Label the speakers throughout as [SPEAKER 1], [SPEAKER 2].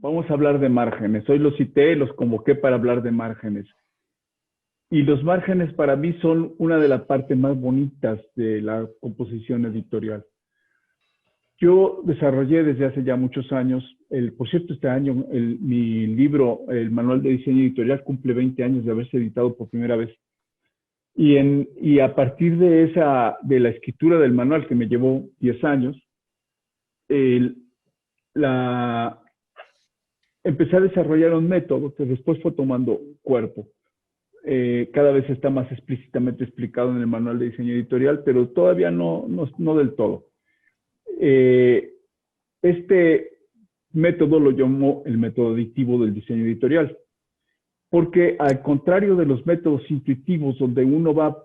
[SPEAKER 1] Vamos a hablar de márgenes. Hoy los cité, los convoqué para hablar de márgenes. Y los márgenes para mí son una de las partes más bonitas de la composición editorial. Yo desarrollé desde hace ya muchos años, por cierto, este año mi libro, el Manual de Diseño Editorial, cumple 20 años de haberse editado por primera vez. Y a partir de la escritura del manual, que me llevó 10 años, empecé a desarrollar un método que después fue tomando cuerpo. Cada vez está más explícitamente explicado en el Manual de Diseño Editorial, pero todavía no del todo. Este método lo llamó el método aditivo del diseño editorial, porque al contrario de los métodos intuitivos, donde uno va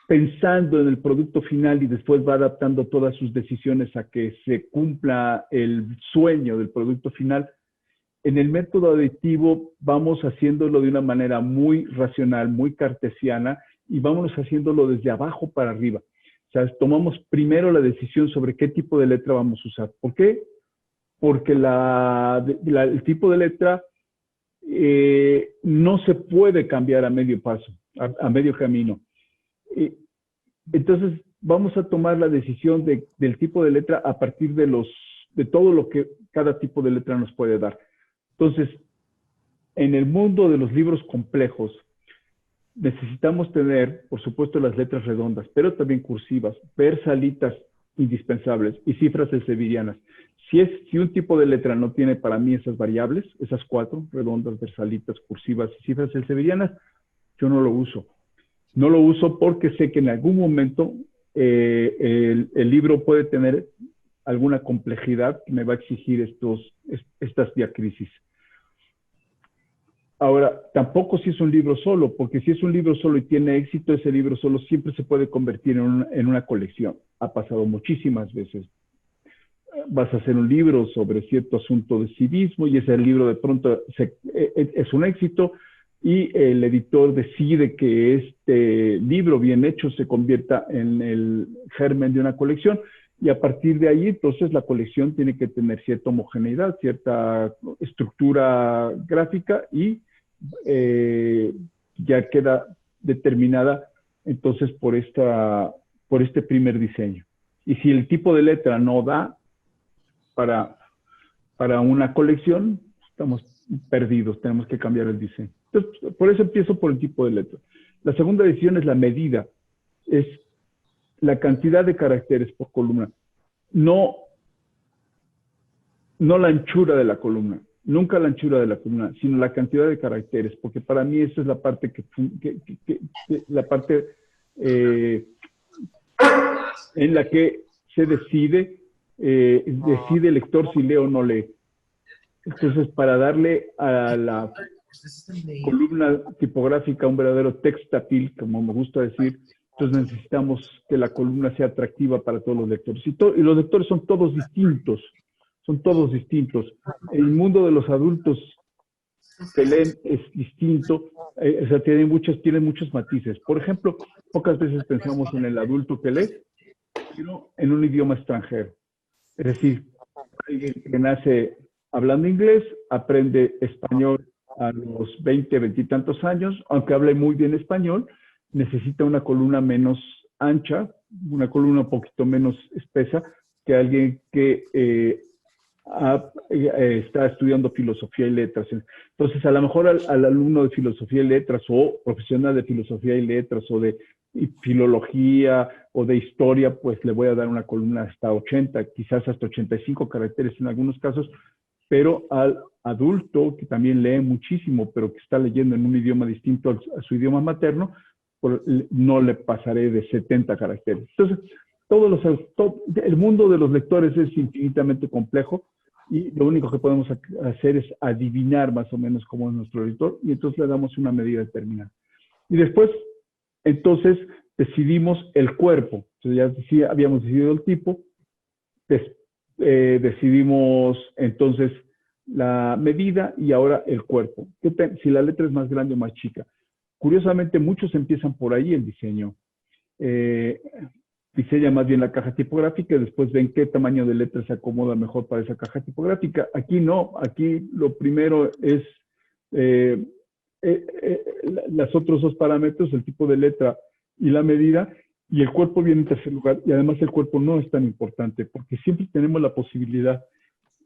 [SPEAKER 1] pensando en el producto final y después va adaptando todas sus decisiones a que se cumpla el sueño del producto final, en el método aditivo vamos haciéndolo de una manera muy racional, muy cartesiana, y vamos haciéndolo desde abajo para arriba. O sea, tomamos primero la decisión sobre qué tipo de letra vamos a usar. ¿Por qué? Porque el tipo de letra no se puede cambiar a medio paso, a medio camino. Entonces, vamos a tomar la decisión del tipo de letra a partir de todo lo que cada tipo de letra nos puede dar. Entonces, en el mundo de los libros complejos, necesitamos tener, por supuesto, las letras redondas, pero también cursivas, versalitas indispensables y cifras elsevierianas. Si un tipo de letra no tiene para mí esas variables, esas 4, redondas, versalitas, cursivas y cifras elsevierianas, yo no lo uso. No lo uso porque sé que en algún momento el libro puede tener alguna complejidad que me va a exigir estas diacrisis. Ahora, tampoco si es un libro solo, porque si es un libro solo y tiene éxito, ese libro solo siempre se puede convertir en una colección. Ha pasado muchísimas veces. Vas a hacer un libro sobre cierto asunto de civismo y ese libro de pronto es un éxito y el editor decide que este libro bien hecho se convierta en el germen de una colección. Y a partir de ahí, entonces, la colección tiene que tener cierta homogeneidad, cierta estructura gráfica y ya queda determinada, entonces, por este primer diseño. Y si el tipo de letra no da para una colección, estamos perdidos, tenemos que cambiar el diseño. Entonces, por eso empiezo por el tipo de letra. La segunda decisión es la medida, es la cantidad de caracteres por columna, no la anchura de la columna, nunca la anchura de la columna, sino la cantidad de caracteres, porque para mí esa es la parte en la que se decide el lector si lee o no lee. Entonces, para darle a la columna tipográfica un verdadero textapil, como me gusta decir, entonces necesitamos que la columna sea atractiva para todos los lectores. Y los lectores son todos distintos. El mundo de los adultos que leen es distinto, o sea, tiene muchos matices. Por ejemplo, pocas veces pensamos en el adulto que lee, sino en un idioma extranjero. Es decir, alguien que nace hablando inglés, aprende español a los 20 y tantos años, aunque hable muy bien español, necesita una columna menos ancha, una columna un poquito menos espesa que alguien que está estudiando filosofía y letras. Entonces, a lo mejor al alumno de filosofía y letras o profesional de filosofía y letras o de filología o de historia, pues le voy a dar una columna hasta 80, quizás hasta 85 caracteres en algunos casos, pero al adulto que también lee muchísimo, pero que está leyendo en un idioma distinto a su idioma materno, no le pasaré de 70 caracteres. Entonces, el mundo de los lectores es infinitamente complejo y lo único que podemos hacer es adivinar más o menos cómo es nuestro lector y entonces le damos una medida determinada. Y después, entonces, decidimos el cuerpo. Entonces, ya habíamos decidido el tipo, decidimos entonces la medida y ahora el cuerpo. Si la letra es más grande o más chica. Curiosamente, muchos empiezan por ahí el diseño. diseña más bien la caja tipográfica y después ven qué tamaño de letra se acomoda mejor para esa caja tipográfica. Aquí no, aquí lo primero es los otros dos parámetros, el tipo de letra y la medida, y el cuerpo viene en tercer lugar, y además el cuerpo no es tan importante, porque siempre tenemos la posibilidad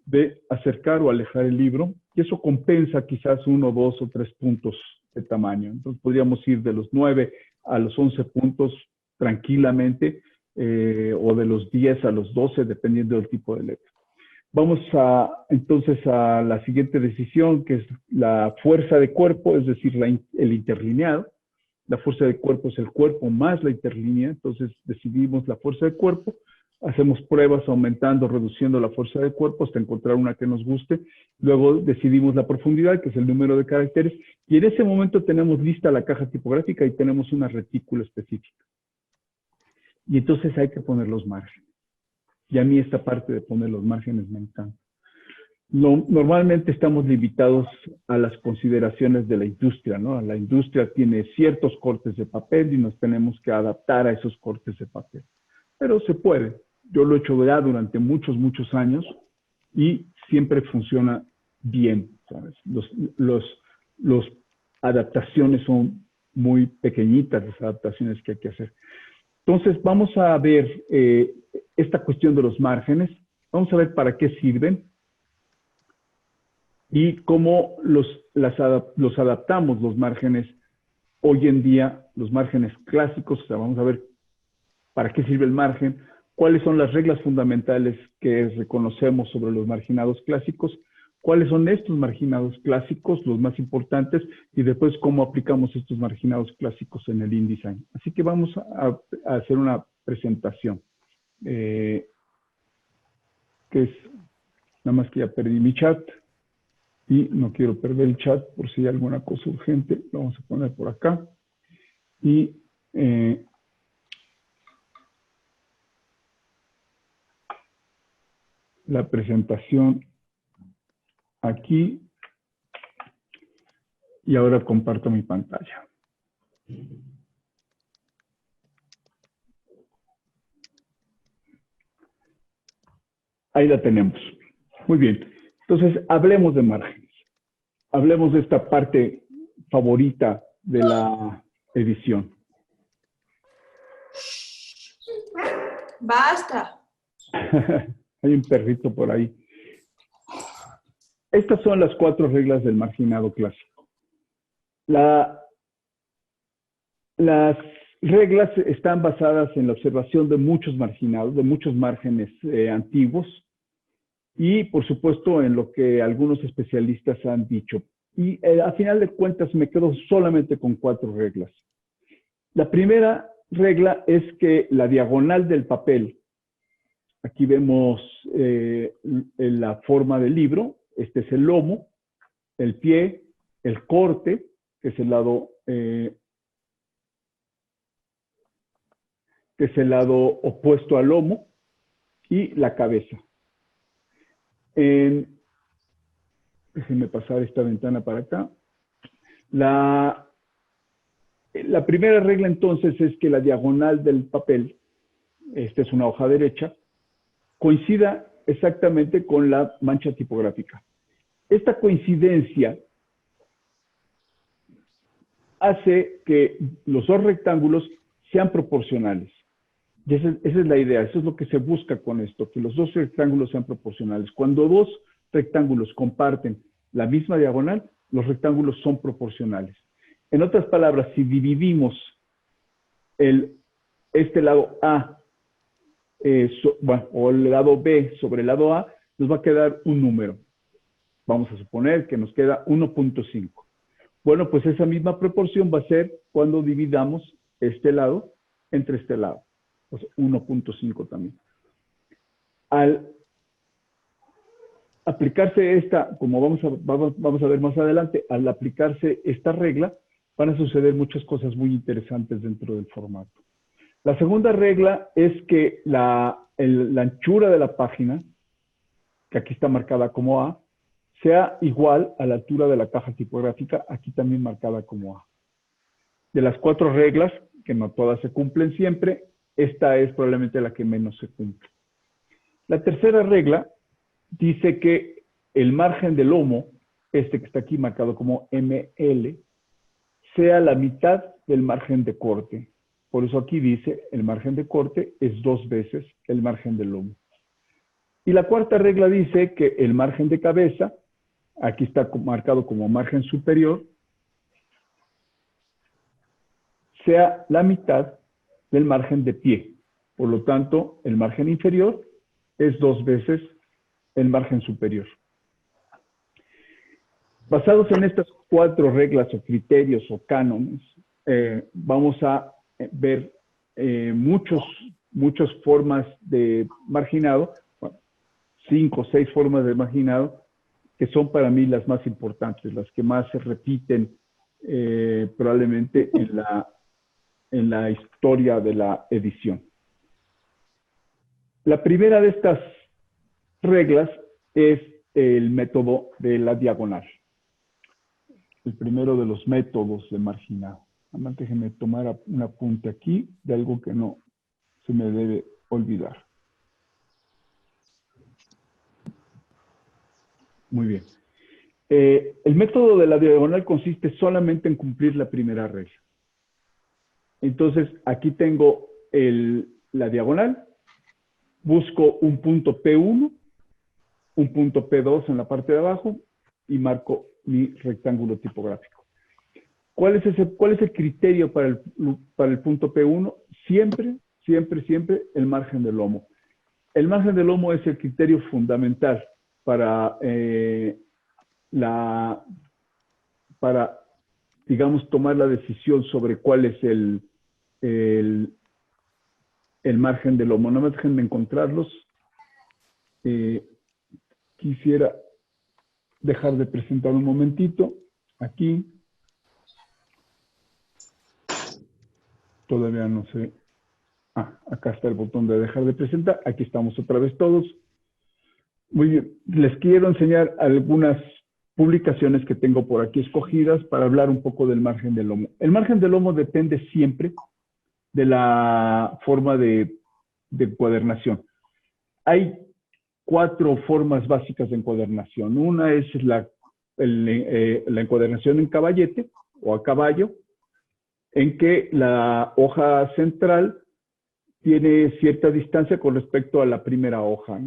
[SPEAKER 1] de acercar o alejar el libro, y eso compensa quizás 1, 2 o 3 puntos de tamaño. Entonces podríamos ir de los 9 a los 11 puntos tranquilamente, o de los 10 a los 12, dependiendo del tipo de letra. Vamos entonces a la siguiente decisión, que es la fuerza de cuerpo, es decir, el interlineado. La fuerza de cuerpo es el cuerpo más la interlínea, entonces decidimos la fuerza de cuerpo, hacemos pruebas aumentando, reduciendo la fuerza de cuerpo hasta encontrar una que nos guste, luego decidimos la profundidad, que es el número de caracteres, y en ese momento tenemos lista la caja tipográfica y tenemos una retícula específica. Y entonces hay que poner los márgenes. Y a mí esta parte de poner los márgenes me encanta. Normalmente estamos limitados a las consideraciones de la industria, ¿no? La industria tiene ciertos cortes de papel y nos tenemos que adaptar a esos cortes de papel. Pero se puede. Yo lo he hecho ya durante muchos, muchos años y siempre funciona bien, ¿sabes? Las adaptaciones son muy pequeñitas, las adaptaciones que hay que hacer. Entonces, vamos a ver esta cuestión de los márgenes. Vamos a ver para qué sirven y cómo los adaptamos los márgenes hoy en día, los márgenes clásicos. O sea, vamos a ver para qué sirve el margen, cuáles son las reglas fundamentales que reconocemos sobre los marginados clásicos, cuáles son estos marginados clásicos, los más importantes, y después cómo aplicamos estos marginados clásicos en el InDesign. Así que vamos a hacer una presentación, que es, nada más que ya perdí mi chat, y no quiero perder el chat por si hay alguna cosa urgente, lo vamos a poner por acá, y la presentación aquí, y ahora comparto mi pantalla. Ahí la tenemos. Muy bien. Entonces, hablemos de márgenes. Hablemos de esta parte favorita de la edición.
[SPEAKER 2] Basta.
[SPEAKER 1] Hay un perrito por ahí. Estas son las 4 reglas del marginado clásico. Las reglas están basadas en la observación de muchos marginados, de muchos márgenes antiguos, y por supuesto en lo que algunos especialistas han dicho. Y a final de cuentas me quedo solamente con 4 reglas. La primera regla es que la diagonal del papel, aquí vemos la forma del libro, este es el lomo, el pie, el corte, que es el lado opuesto al lomo, y la cabeza. Déjenme pasar esta ventana para acá. La primera regla entonces es que la diagonal del papel, esta es una hoja derecha, coincida exactamente con la mancha tipográfica. Esta coincidencia hace que los dos rectángulos sean proporcionales. Y esa es la idea, eso es lo que se busca con esto, que los dos rectángulos sean proporcionales. Cuando dos rectángulos comparten la misma diagonal, los rectángulos son proporcionales. En otras palabras, si dividimos este lado A o el lado B sobre el lado A, nos va a quedar un número. Vamos a suponer que nos queda 1.5. Bueno, pues esa misma proporción va a ser cuando dividamos este lado entre este lado. O sea, 1.5 también. Al aplicarse esta, como vamos a ver más adelante, al aplicarse esta regla, van a suceder muchas cosas muy interesantes dentro del formato. La segunda regla es que la anchura de la página, que aquí está marcada como A, sea igual a la altura de la caja tipográfica, aquí también marcada como A. De las 4 reglas, que no todas se cumplen siempre, esta es probablemente la que menos se cumple. La tercera regla dice que el margen de lomo, este que está aquí marcado como ML, sea la mitad del margen de corte. Por eso aquí dice el margen de corte es 2 veces el margen de lomo. Y la cuarta regla dice que el margen de cabeza, aquí está marcado como margen superior, sea la mitad del margen de pie. Por lo tanto, el margen inferior es 2 veces el margen superior. Basados en estas 4 reglas o criterios o cánones, vamos a ver muchas formas de marginado, 5 o 6 formas de marginado, que son para mí las más importantes, las que más se repiten probablemente en la historia de la edición. La primera de estas reglas es el método de la diagonal. El primero de los métodos de marginado. Además, déjenme tomar un apunte aquí de algo que no se me debe olvidar. Muy bien. El método de la diagonal consiste solamente en cumplir la primera regla. Entonces, aquí tengo la diagonal, busco un punto P1, un punto P2 en la parte de abajo y marco mi rectángulo tipográfico. ¿Cuál es el criterio para el punto P1? Siempre el margen de lomo. El margen de lomo es el criterio fundamental para, digamos, tomar la decisión sobre cuál es el margen de lomo. Nada más déjenme encontrarlos. Quisiera dejar de presentar un momentito. Aquí. Todavía no sé. Acá está el botón de dejar de presentar. Aquí estamos otra vez todos. Muy bien. Les quiero enseñar algunas publicaciones que tengo por aquí escogidas para hablar un poco del margen de lomo. El margen de lomo depende siempre de la forma de encuadernación. Hay 4 formas básicas de encuadernación. Una es la encuadernación en caballete o a caballo, en que la hoja central tiene cierta distancia con respecto a la primera hoja.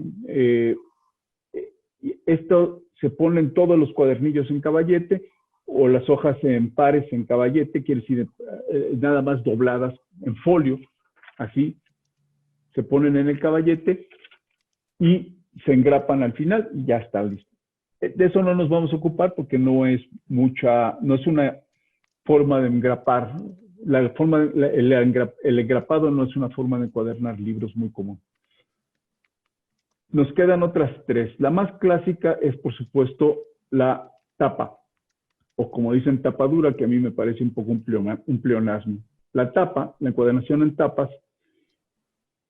[SPEAKER 1] Esto se pone en todos los cuadernillos en caballete o las hojas en pares en caballete, quiere decir nada más dobladas en folio, así, se ponen en el caballete y se engrapan al final y ya está listo. De eso no nos vamos a ocupar porque no es una forma de engrapar. El engrapado no es una forma de encuadernar libros muy común. Nos quedan otras 3. La más clásica es, por supuesto, la tapa, o como dicen, tapadura, que a mí me parece un poco un pleonasmo. La tapa, la encuadernación en tapas,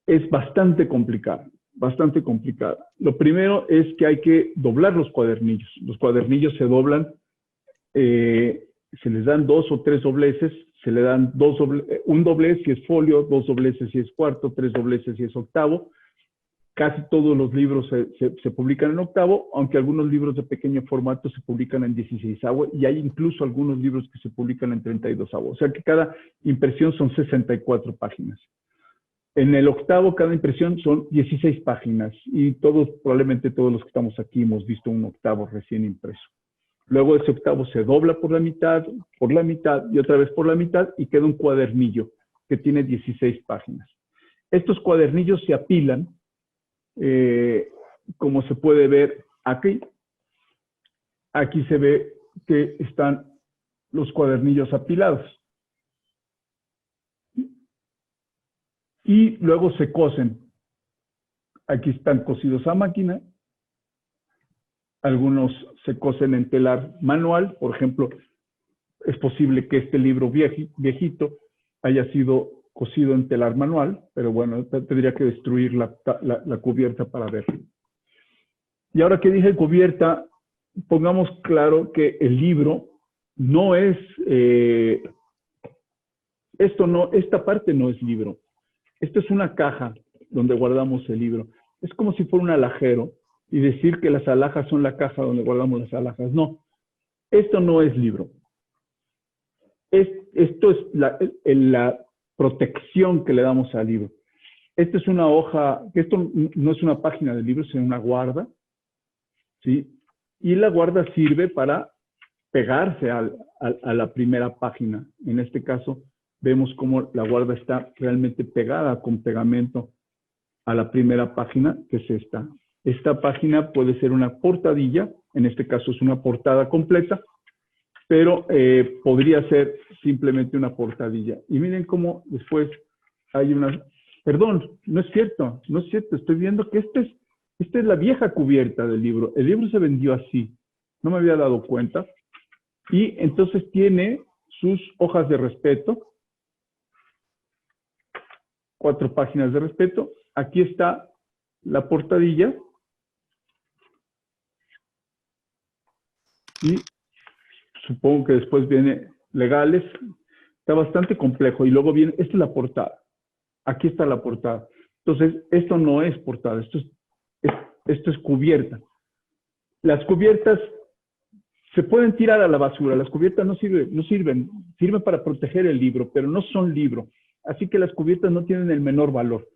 [SPEAKER 1] es bastante complicada, bastante complicada. Lo primero es que hay que doblar los cuadernillos. Los cuadernillos se doblan, se les dan 2 o 3 dobleces, se le dan un doblez si es folio, 2 dobleces si es cuarto, 3 dobleces si es octavo. Casi todos los libros se publican en octavo, aunque algunos libros de pequeño formato se publican en 16avo y hay incluso algunos libros que se publican en 32avo. O sea que cada impresión son 64 páginas. En el octavo, cada impresión son 16 páginas y probablemente todos los que estamos aquí hemos visto un octavo recién impreso. Luego ese octavo se dobla por la mitad y otra vez por la mitad y queda un cuadernillo que tiene 16 páginas. Estos cuadernillos se apilan, como se puede ver aquí. Aquí se ve que están los cuadernillos apilados. Y luego se cosen. Aquí están cosidos a máquina. Algunos se cosen en telar manual. Por ejemplo, es posible que este libro viejito haya sido cosido en telar manual, pero bueno, tendría que destruir la cubierta para verlo. Y ahora que dije cubierta, pongamos claro que el libro no es, esta parte no es libro. Esto es una caja donde guardamos el libro. Es como si fuera un alhajero y decir que las alhajas son la caja donde guardamos las alhajas. No, esto no es libro. Esto es la protección que le damos al libro. Esta es una hoja, que esto no es una página del libro, sino una guarda, ¿sí? Y la guarda sirve para pegarse a la primera página. En este caso, vemos cómo la guarda está realmente pegada con pegamento a la primera página, que es esta. Esta página puede ser una portadilla, en este caso es una portada completa, pero podría ser simplemente una portadilla. Y miren cómo después hay una... Perdón, no es cierto, estoy viendo que esta es la vieja cubierta del libro. El libro se vendió así, no me había dado cuenta. Y entonces tiene sus hojas de respeto, 4 páginas de respeto. Aquí está la portadilla. Y supongo que después viene legales. Está bastante complejo. Y luego viene, esta es la portada. Aquí está la portada. Entonces, esto no es portada, esto es cubierta. Las cubiertas se pueden tirar a la basura. Las cubiertas no sirven para proteger el libro, pero no son libro. Así que las cubiertas no tienen el menor valor.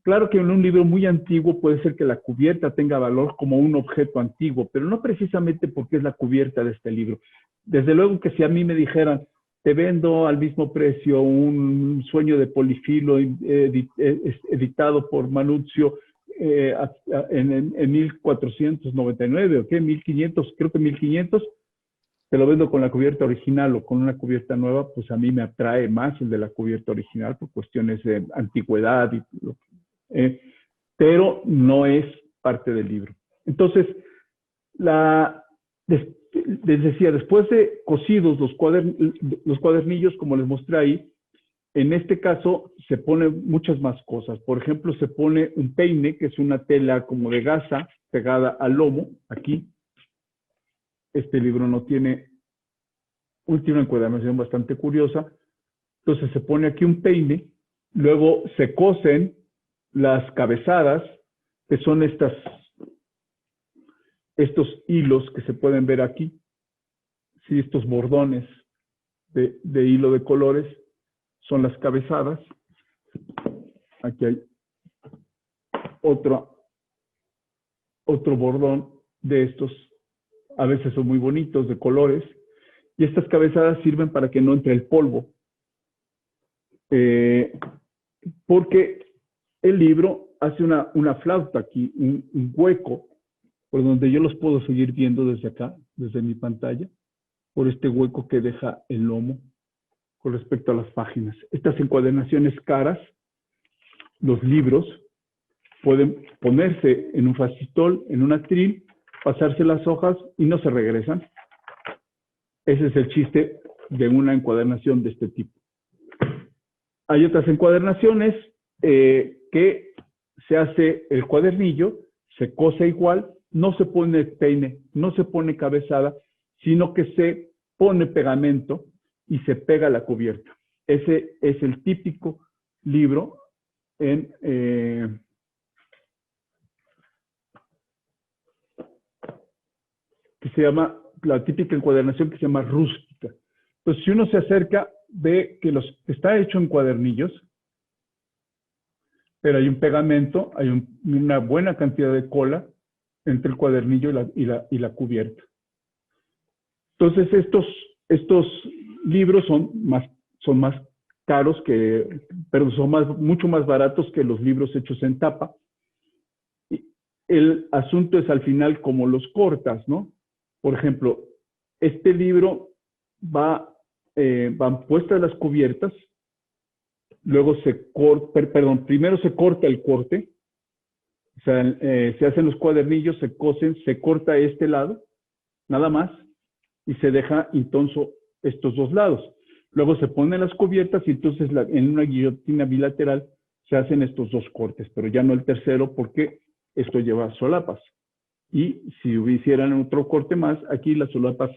[SPEAKER 1] Claro que en un libro muy antiguo puede ser que la cubierta tenga valor como un objeto antiguo, pero no precisamente porque es la cubierta de este libro. Desde luego que si a mí me dijeran, te vendo al mismo precio un Sueño de Polifilo editado por Manuzio en 1499, ¿o qué? 1500, creo que 1500, te lo vendo con la cubierta original o con una cubierta nueva, pues a mí me atrae más el de la cubierta original por cuestiones de antigüedad, pero no es parte del libro. Entonces, les decía, después de cosidos los cuadernillos, como les mostré ahí, en este caso se ponen muchas más cosas. Por ejemplo, se pone un peine, que es una tela como de gasa pegada al lomo, aquí. Este libro no tiene, una encuadernación bastante curiosa. Entonces se pone aquí un peine, luego se cosen las cabezadas, que son estos hilos que se pueden ver aquí, sí, estos bordones de hilo de colores son las cabezadas. Aquí hay otro bordón de estos, a veces son muy bonitos, de colores, y estas cabezadas sirven para que no entre el polvo, porque el libro hace una flauta aquí, un hueco, por donde yo los puedo seguir viendo desde acá, desde mi pantalla, por este hueco que deja el lomo con respecto a las páginas. Estas encuadernaciones caras, los libros, pueden ponerse en un fascistol, en un atril, pasarse las hojas y no se regresan. Ese es el chiste de una encuadernación de este tipo. Hay otras encuadernaciones que se hace el cuadernillo, se cose igual, no se pone peine, no se pone cabezada, sino que se pone pegamento y se pega la cubierta. Ese es el típico libro que se llama, la típica encuadernación que se llama rústica. Entonces, si uno se acerca, ve que está hecho en cuadernillos, pero hay un pegamento, hay una buena cantidad de cola entre el cuadernillo y la cubierta. Entonces, estos libros son más caros pero son mucho más baratos que los libros hechos en tapa. Y el asunto es al final cómo los cortas, ¿no? Por ejemplo, este libro van puestas las cubiertas, luego primero se corta el corte, o sea, se hacen los cuadernillos, se cosen, se corta este lado, nada más, y se deja entonces estos dos lados. Luego se ponen las cubiertas y entonces en una guillotina bilateral se hacen estos dos cortes, pero ya no el tercero porque esto lleva solapas. Y si hicieran otro corte más, aquí las solapas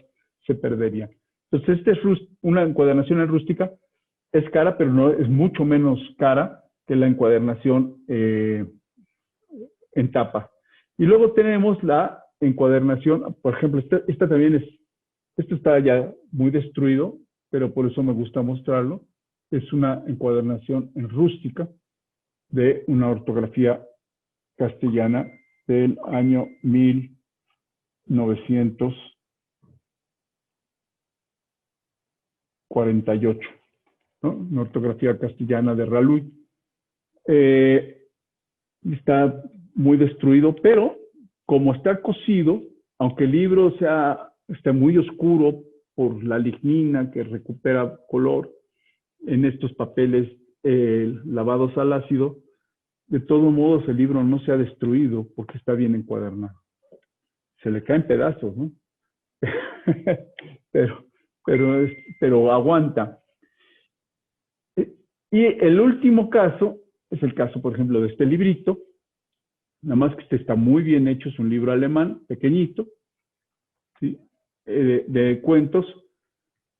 [SPEAKER 1] se perderían. Entonces, una encuadernación en rústica es cara, pero no es mucho menos cara que es la encuadernación en tapa. Y luego tenemos la encuadernación, por ejemplo, esta también esto está ya muy destruido, pero por eso me gusta mostrarlo. Es una encuadernación en rústica de una ortografía castellana del año 1948, ¿no? Una ortografía castellana de Raluy. Está muy destruido, pero como está cosido, aunque el libro está muy oscuro por la lignina que recupera color en estos papeles lavados al ácido, de todos modos el libro no se ha destruido porque está bien encuadernado. Se le caen pedazos, ¿no? pero aguanta. Y el último caso es el caso, por ejemplo, de este librito. Nada más que este está muy bien hecho, es un libro alemán, pequeñito, ¿sí? De cuentos,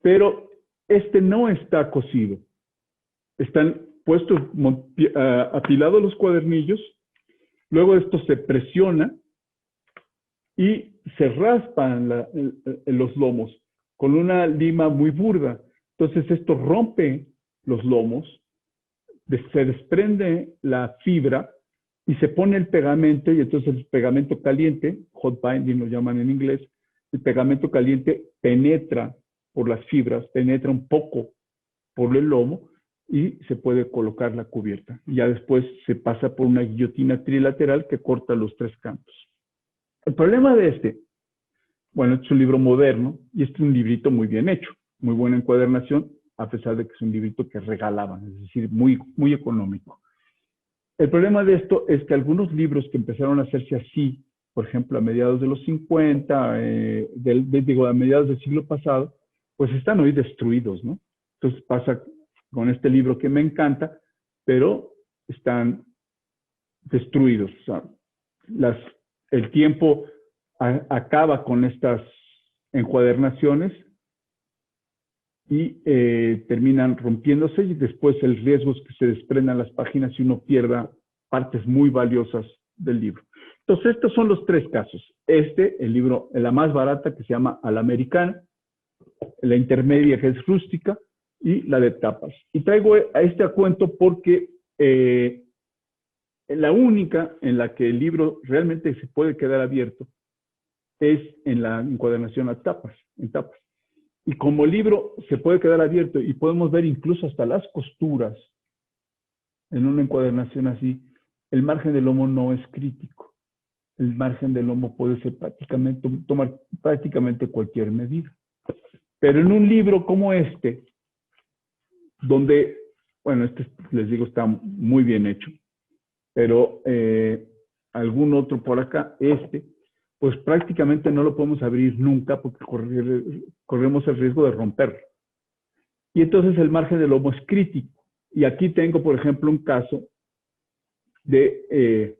[SPEAKER 1] pero este no está cosido. Están puestos, apilados los cuadernillos, luego esto se presiona y se raspan los lomos con una lima muy burda. Entonces esto rompe los lomos, se desprende la fibra y se pone el pegamento, y entonces el pegamento caliente, hot binding lo llaman en inglés, el pegamento caliente penetra por las fibras, penetra un poco por el lomo y se puede colocar la cubierta. Y ya después se pasa por una guillotina trilateral que corta los tres cantos. El problema de bueno, es un libro moderno y es un librito muy bien hecho, muy buena encuadernación, a pesar de que es un librito que regalaban, es decir, muy, muy económico. El problema de esto es que algunos libros que empezaron a hacerse así, por ejemplo, a mediados de los 50, a mediados del siglo pasado, pues están hoy destruidos, ¿no? Entonces pasa con este libro que me encanta, pero están destruidos. O sea, el tiempo acaba con estas encuadernaciones y terminan rompiéndose, y después el riesgo es que se desprendan las páginas y uno pierda partes muy valiosas del libro. Entonces, estos son los tres casos. El libro, la más barata, que se llama A la Americana, la intermedia, que es rústica, y la de tapas. Y traigo a cuento porque la única en la que el libro realmente se puede quedar abierto es en la encuadernación en tapas. Y como el libro se puede quedar abierto y podemos ver incluso hasta las costuras en una encuadernación así, el margen del lomo no es crítico. El margen del lomo puede ser tomar prácticamente cualquier medida. Pero en un libro como donde, bueno, les digo, está muy bien hecho, pero algún otro por acá, pues prácticamente no lo podemos abrir nunca porque corremos el riesgo de romperlo. Y entonces el margen del lomo es crítico. Y aquí tengo, por ejemplo, un caso en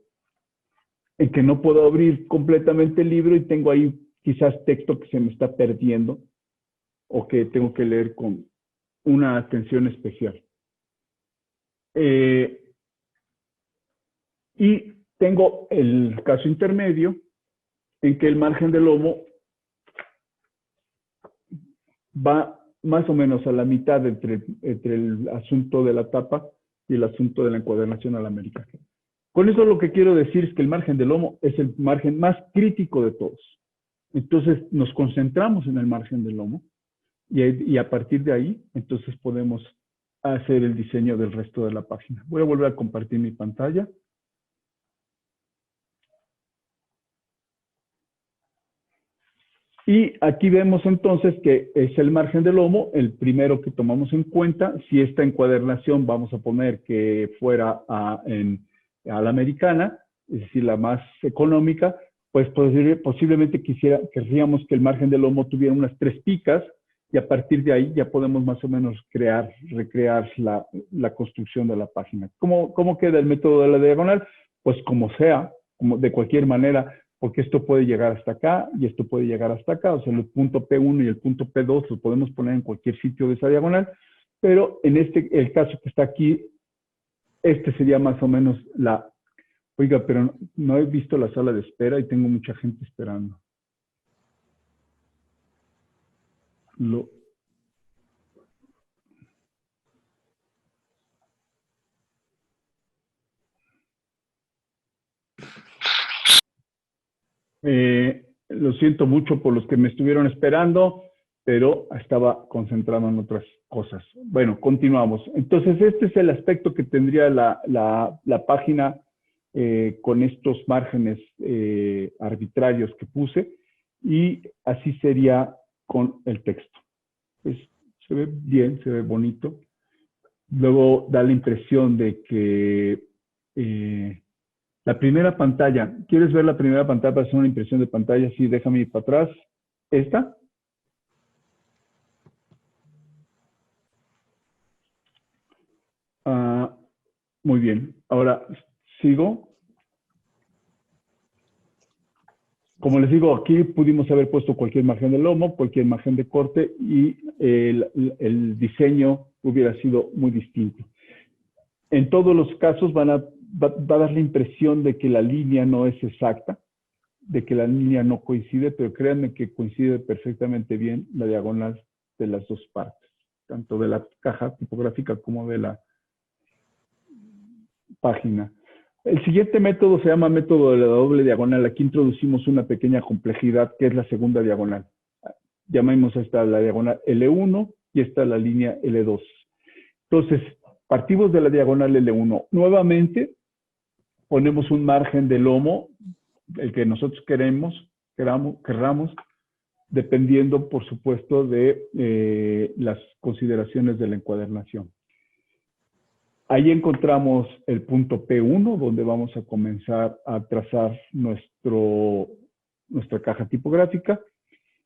[SPEAKER 1] que no puedo abrir completamente el libro y tengo ahí quizás texto que se me está perdiendo o que tengo que leer con una atención especial. Y tengo el caso intermedio, en que el margen del lomo va más o menos a la mitad entre el asunto de la tapa y el asunto de la encuadernación a la americana. Con eso lo que quiero decir es que el margen del lomo es el margen más crítico de todos. Entonces nos concentramos en el margen del lomo y a partir de ahí entonces podemos hacer el diseño del resto de la página. Voy a volver a compartir mi pantalla. Y aquí vemos entonces que es el margen del lomo, el primero que tomamos en cuenta. Si esta encuadernación vamos a poner que fuera a la americana, es decir, la más económica, pues posiblemente querríamos que el margen del lomo tuviera unas 3 picas, y a partir de ahí ya podemos más o menos recrear la construcción de la página. ¿Cómo queda el método de la diagonal? Pues como sea, de cualquier manera, porque esto puede llegar hasta acá y esto puede llegar hasta acá. O sea, el punto P1 y el punto P2 los podemos poner en cualquier sitio de esa diagonal, pero en el caso que está aquí, Este sería más o menos la... Oiga, pero no he visto la sala de espera y tengo mucha gente esperando. Lo... Lo siento mucho por los que me estuvieron esperando, pero estaba concentrado en otras cosas. Bueno, continuamos. Entonces, este es el aspecto que tendría la página con estos márgenes arbitrarios que puse, y así sería con el texto. Pues, se ve bien, se ve bonito. Luego da la impresión de que la primera pantalla, ¿quieres ver la primera pantalla para hacer una impresión de pantalla? Sí, déjame ir para atrás. ¿Esta? Muy bien. Ahora, sigo. Como les digo, aquí pudimos haber puesto cualquier margen de lomo, cualquier margen de corte, y el diseño hubiera sido muy distinto. En todos los casos va a dar la impresión de que la línea no es exacta, de que la línea no coincide, pero créanme que coincide perfectamente bien la diagonal de las dos partes, tanto de la caja tipográfica como de la página. El siguiente método se llama método de la doble diagonal. Aquí introducimos una pequeña complejidad que es la segunda diagonal. Llamamos a esta la diagonal L1 y esta la línea L2. Entonces, partimos de la diagonal L1. Nuevamente, ponemos un margen de lomo, el que nosotros querramos, dependiendo, por supuesto, de las consideraciones de la encuadernación. Ahí encontramos el punto P1, donde vamos a comenzar a trazar nuestra caja tipográfica.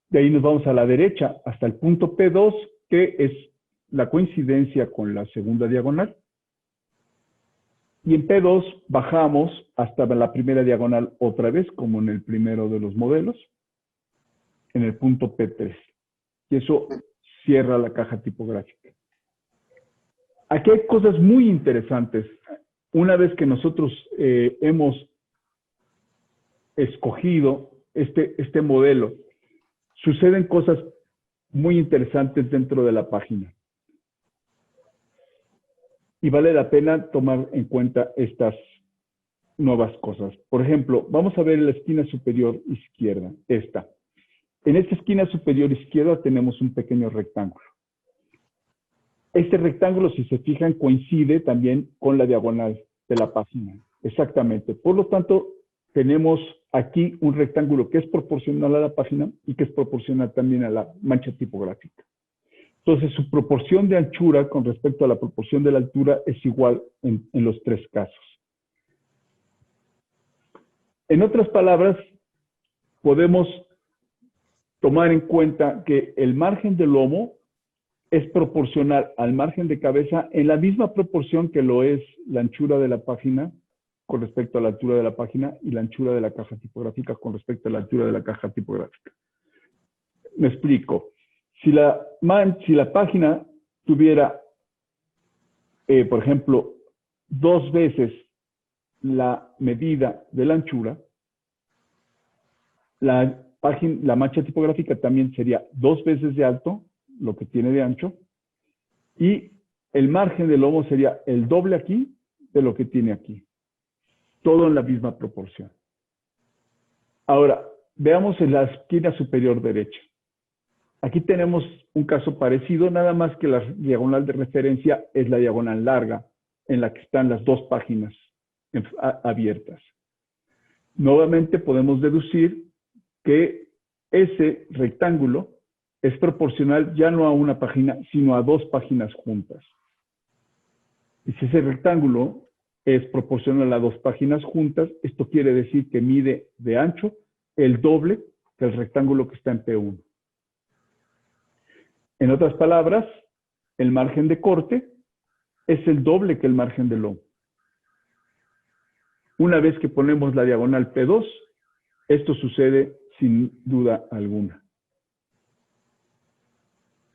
[SPEAKER 1] De ahí nos vamos a la derecha hasta el punto P2, que es la coincidencia con la segunda diagonal. Y en P2 bajamos hasta la primera diagonal otra vez, como en el primero de los modelos, en el punto P3. Y eso cierra la caja tipográfica. Aquí hay cosas muy interesantes. Una vez que nosotros hemos escogido este modelo, suceden cosas muy interesantes dentro de la página. Y vale la pena tomar en cuenta estas nuevas cosas. Por ejemplo, vamos a ver en la esquina superior izquierda, esta. En esta esquina superior izquierda tenemos un pequeño rectángulo. Este rectángulo, si se fijan, coincide también con la diagonal de la página. Exactamente. Por lo tanto, tenemos aquí un rectángulo que es proporcional a la página y que es proporcional también a la mancha tipográfica. Entonces, su proporción de anchura con respecto a la proporción de la altura es igual en los tres casos. En otras palabras, podemos tomar en cuenta que el margen de lomo es proporcional al margen de cabeza en la misma proporción que lo es la anchura de la página con respecto a la altura de la página y la anchura de la caja tipográfica con respecto a la altura de la caja tipográfica. Me explico. Si la página tuviera, por ejemplo, 2 veces la medida de la anchura, la mancha tipográfica también sería 2 veces de alto, lo que tiene de ancho, y el margen del lomo sería el doble aquí de lo que tiene aquí. Todo en la misma proporción. Ahora, veamos en la esquina superior derecha. Aquí tenemos un caso parecido, nada más que la diagonal de referencia es la diagonal larga, en la que están las dos páginas abiertas. Nuevamente podemos deducir que ese rectángulo es proporcional ya no a una página, sino a 2 páginas juntas. Y si ese rectángulo es proporcional a 2 páginas juntas, esto quiere decir que mide de ancho el doble que el rectángulo que está en P1. En otras palabras, el margen de corte es el doble que el margen de lomo. Una vez que ponemos la diagonal P2, esto sucede sin duda alguna.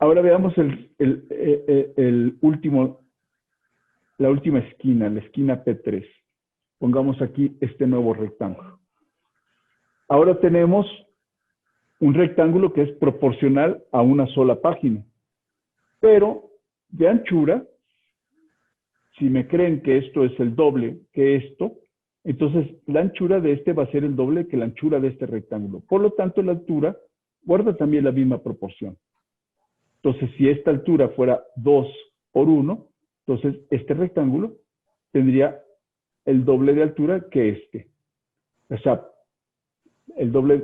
[SPEAKER 1] Ahora veamos el último la última esquina, la esquina P3. Pongamos aquí este nuevo rectángulo. Ahora tenemos un rectángulo que es proporcional a una sola página. Pero de anchura, si me creen que esto es el doble que esto, entonces la anchura de este va a ser el doble que la anchura de este rectángulo. Por lo tanto, la altura guarda también la misma proporción. Entonces, si esta altura fuera 2 por 1, entonces este rectángulo tendría el doble de altura que este. O sea, el doble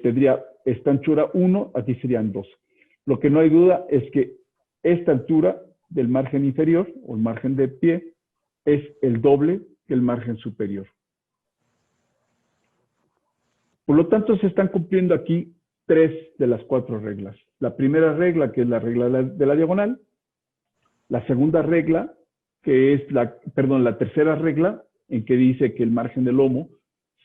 [SPEAKER 1] tendría esta anchura 1, aquí serían 2. Lo que no hay duda es que esta altura del margen inferior, o el margen de pie, es el doble que el margen superior. Por lo tanto, se están cumpliendo aquí 3 de las 4 reglas. La primera regla, que es la regla de la diagonal. La segunda regla, que es la tercera regla, en que dice que el margen del lomo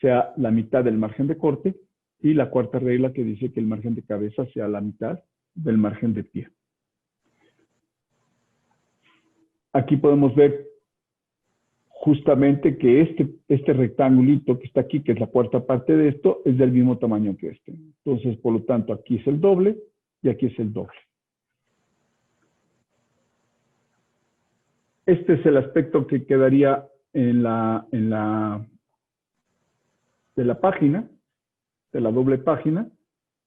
[SPEAKER 1] sea la mitad del margen de corte. Y la cuarta regla, que dice que el margen de cabeza sea la mitad del margen de pie. Aquí podemos ver justamente que este rectangulito que está aquí, que es la cuarta parte de esto, es del mismo tamaño que este. Entonces, por lo tanto, aquí es el doble y aquí es el doble. Este es el aspecto que quedaría de la página, de la doble página,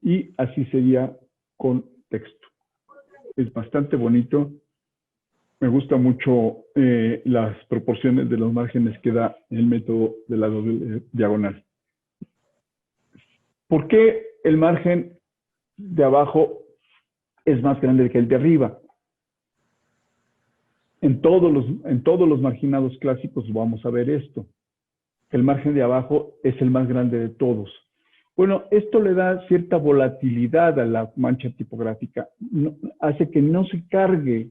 [SPEAKER 1] y así sería con texto. Es bastante bonito. Me gusta mucho las proporciones de los márgenes que da el método de la doble diagonal. ¿Por qué el margen de abajo es más grande que el de arriba? En todos los marginados clásicos vamos a ver esto. El margen de abajo es el más grande de todos. Bueno, esto le da cierta volatilidad a la mancha tipográfica. Hace que no se cargue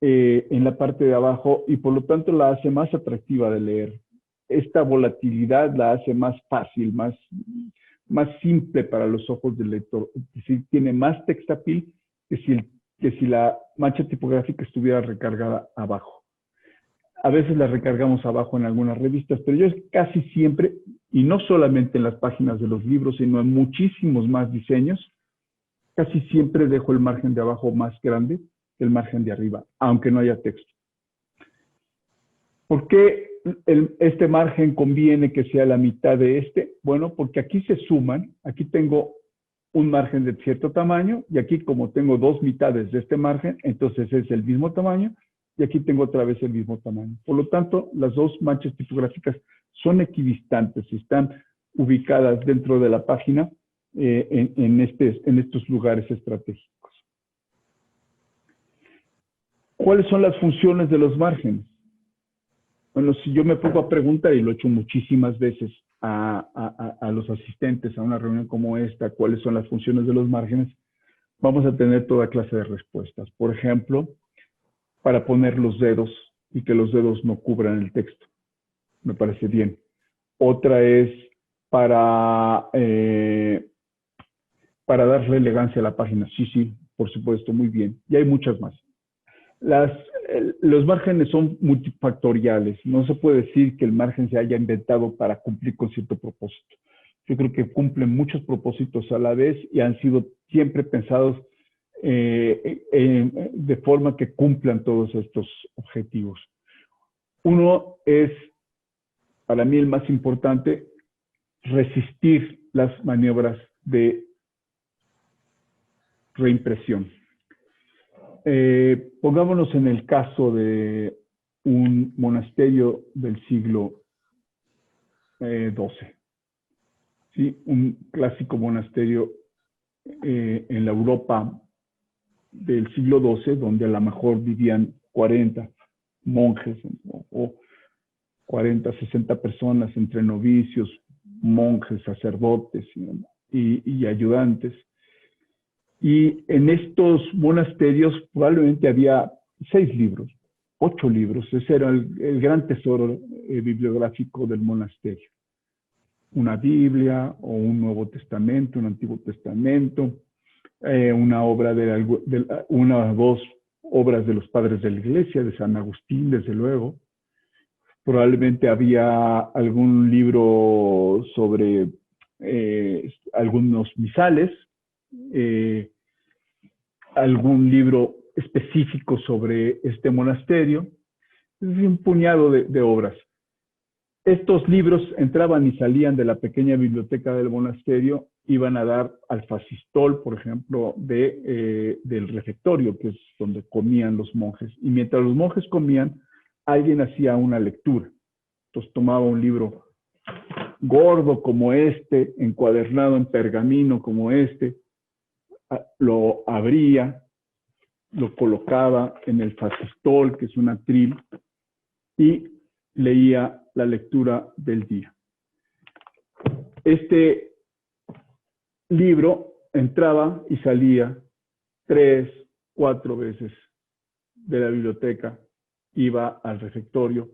[SPEAKER 1] en la parte de abajo y por lo tanto la hace más atractiva de leer. Esta volatilidad la hace más fácil, más simple para los ojos del lector. Es decir, tiene más textapil que si la mancha tipográfica estuviera recargada abajo. A veces la recargamos abajo en algunas revistas, pero yo casi siempre, y no solamente en las páginas de los libros, sino en muchísimos más diseños, casi siempre dejo el margen de abajo más grande que el margen de arriba, aunque no haya texto. ¿Por qué este margen conviene que sea la mitad de este? Bueno, porque aquí se suman, aquí tengo un margen de cierto tamaño, y aquí como tengo dos mitades de este margen, entonces es el mismo tamaño, y aquí tengo otra vez el mismo tamaño. Por lo tanto, las dos manchas tipográficas son equidistantes, están ubicadas dentro de la página en estos lugares estratégicos. ¿Cuáles son las funciones de los márgenes? Bueno, si yo me pongo a preguntar, y lo he hecho muchísimas veces a los asistentes a una reunión como esta, cuáles son las funciones de los márgenes, vamos a tener toda clase de respuestas. Por ejemplo, para poner los dedos y que los dedos no cubran el texto. Me parece bien. Otra es para darle elegancia a la página. Sí, por supuesto, muy bien. Y hay muchas más. Los márgenes son multifactoriales. No se puede decir que el margen se haya inventado para cumplir con cierto propósito. Yo creo que cumplen muchos propósitos a la vez y han sido siempre pensados de forma que cumplan todos estos objetivos. Uno es, para mí el más importante, resistir las maniobras de reimpresión. Pongámonos en el caso de un monasterio del siglo XII, ¿sí? Un clásico monasterio en la Europa del siglo XII, donde a lo mejor vivían 40 monjes o 40, 60 personas entre novicios, monjes, sacerdotes y ayudantes. Y en estos monasterios probablemente había 6 libros, 8 libros. Ese era el gran tesoro bibliográfico del monasterio. Una Biblia o un Nuevo Testamento, un Antiguo Testamento, una o dos obras de los padres de la Iglesia, de San Agustín, desde luego, probablemente había algún libro sobre algunos misales, algún libro específico sobre este monasterio, es un puñado de obras. Estos libros entraban y salían de la pequeña biblioteca del monasterio, iban a dar al facistol, por ejemplo, del refectorio, que es donde comían los monjes. Y mientras los monjes comían, alguien hacía una lectura. Entonces tomaba un libro gordo como este, encuadernado en pergamino como este, lo abría, lo colocaba en el facistol, que es un atril, y leía la lectura del día. Este libro entraba y salía 3, 4 veces de la biblioteca, iba al refectorio,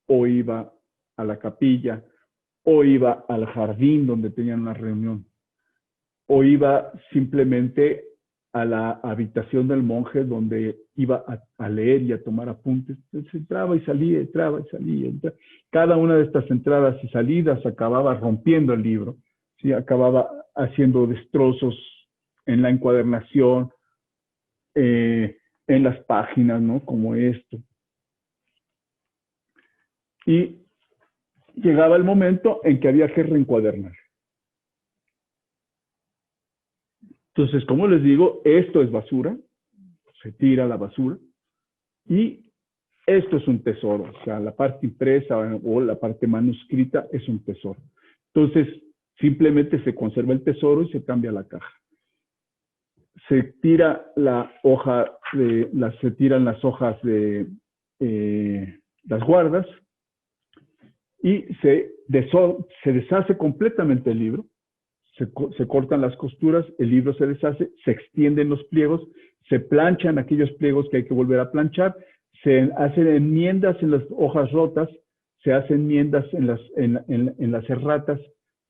[SPEAKER 1] o iba a la capilla, o iba al jardín donde tenían una reunión, o iba simplemente a la habitación del monje donde iba a leer y a tomar apuntes. Entonces entraba y salía, entraba y salía. Cada una de estas entradas y salidas acababa rompiendo el libro, ¿sí? Acababa haciendo destrozos en la encuadernación, en las páginas, ¿no? Como esto. Y llegaba el momento en que había que reencuadernar. Entonces, como les digo, esto es basura, se tira a la basura, y esto es un tesoro, o sea, la parte impresa o la parte manuscrita es un tesoro. Entonces, simplemente se conserva el tesoro y se cambia la caja. Se tira la hoja se tiran las hojas de las guardas y se deshace completamente el libro. Se cortan las costuras, el libro se deshace, se extienden los pliegos, se planchan aquellos pliegos que hay que volver a planchar, se hacen enmiendas en las hojas rotas, se hacen enmiendas en las erratas,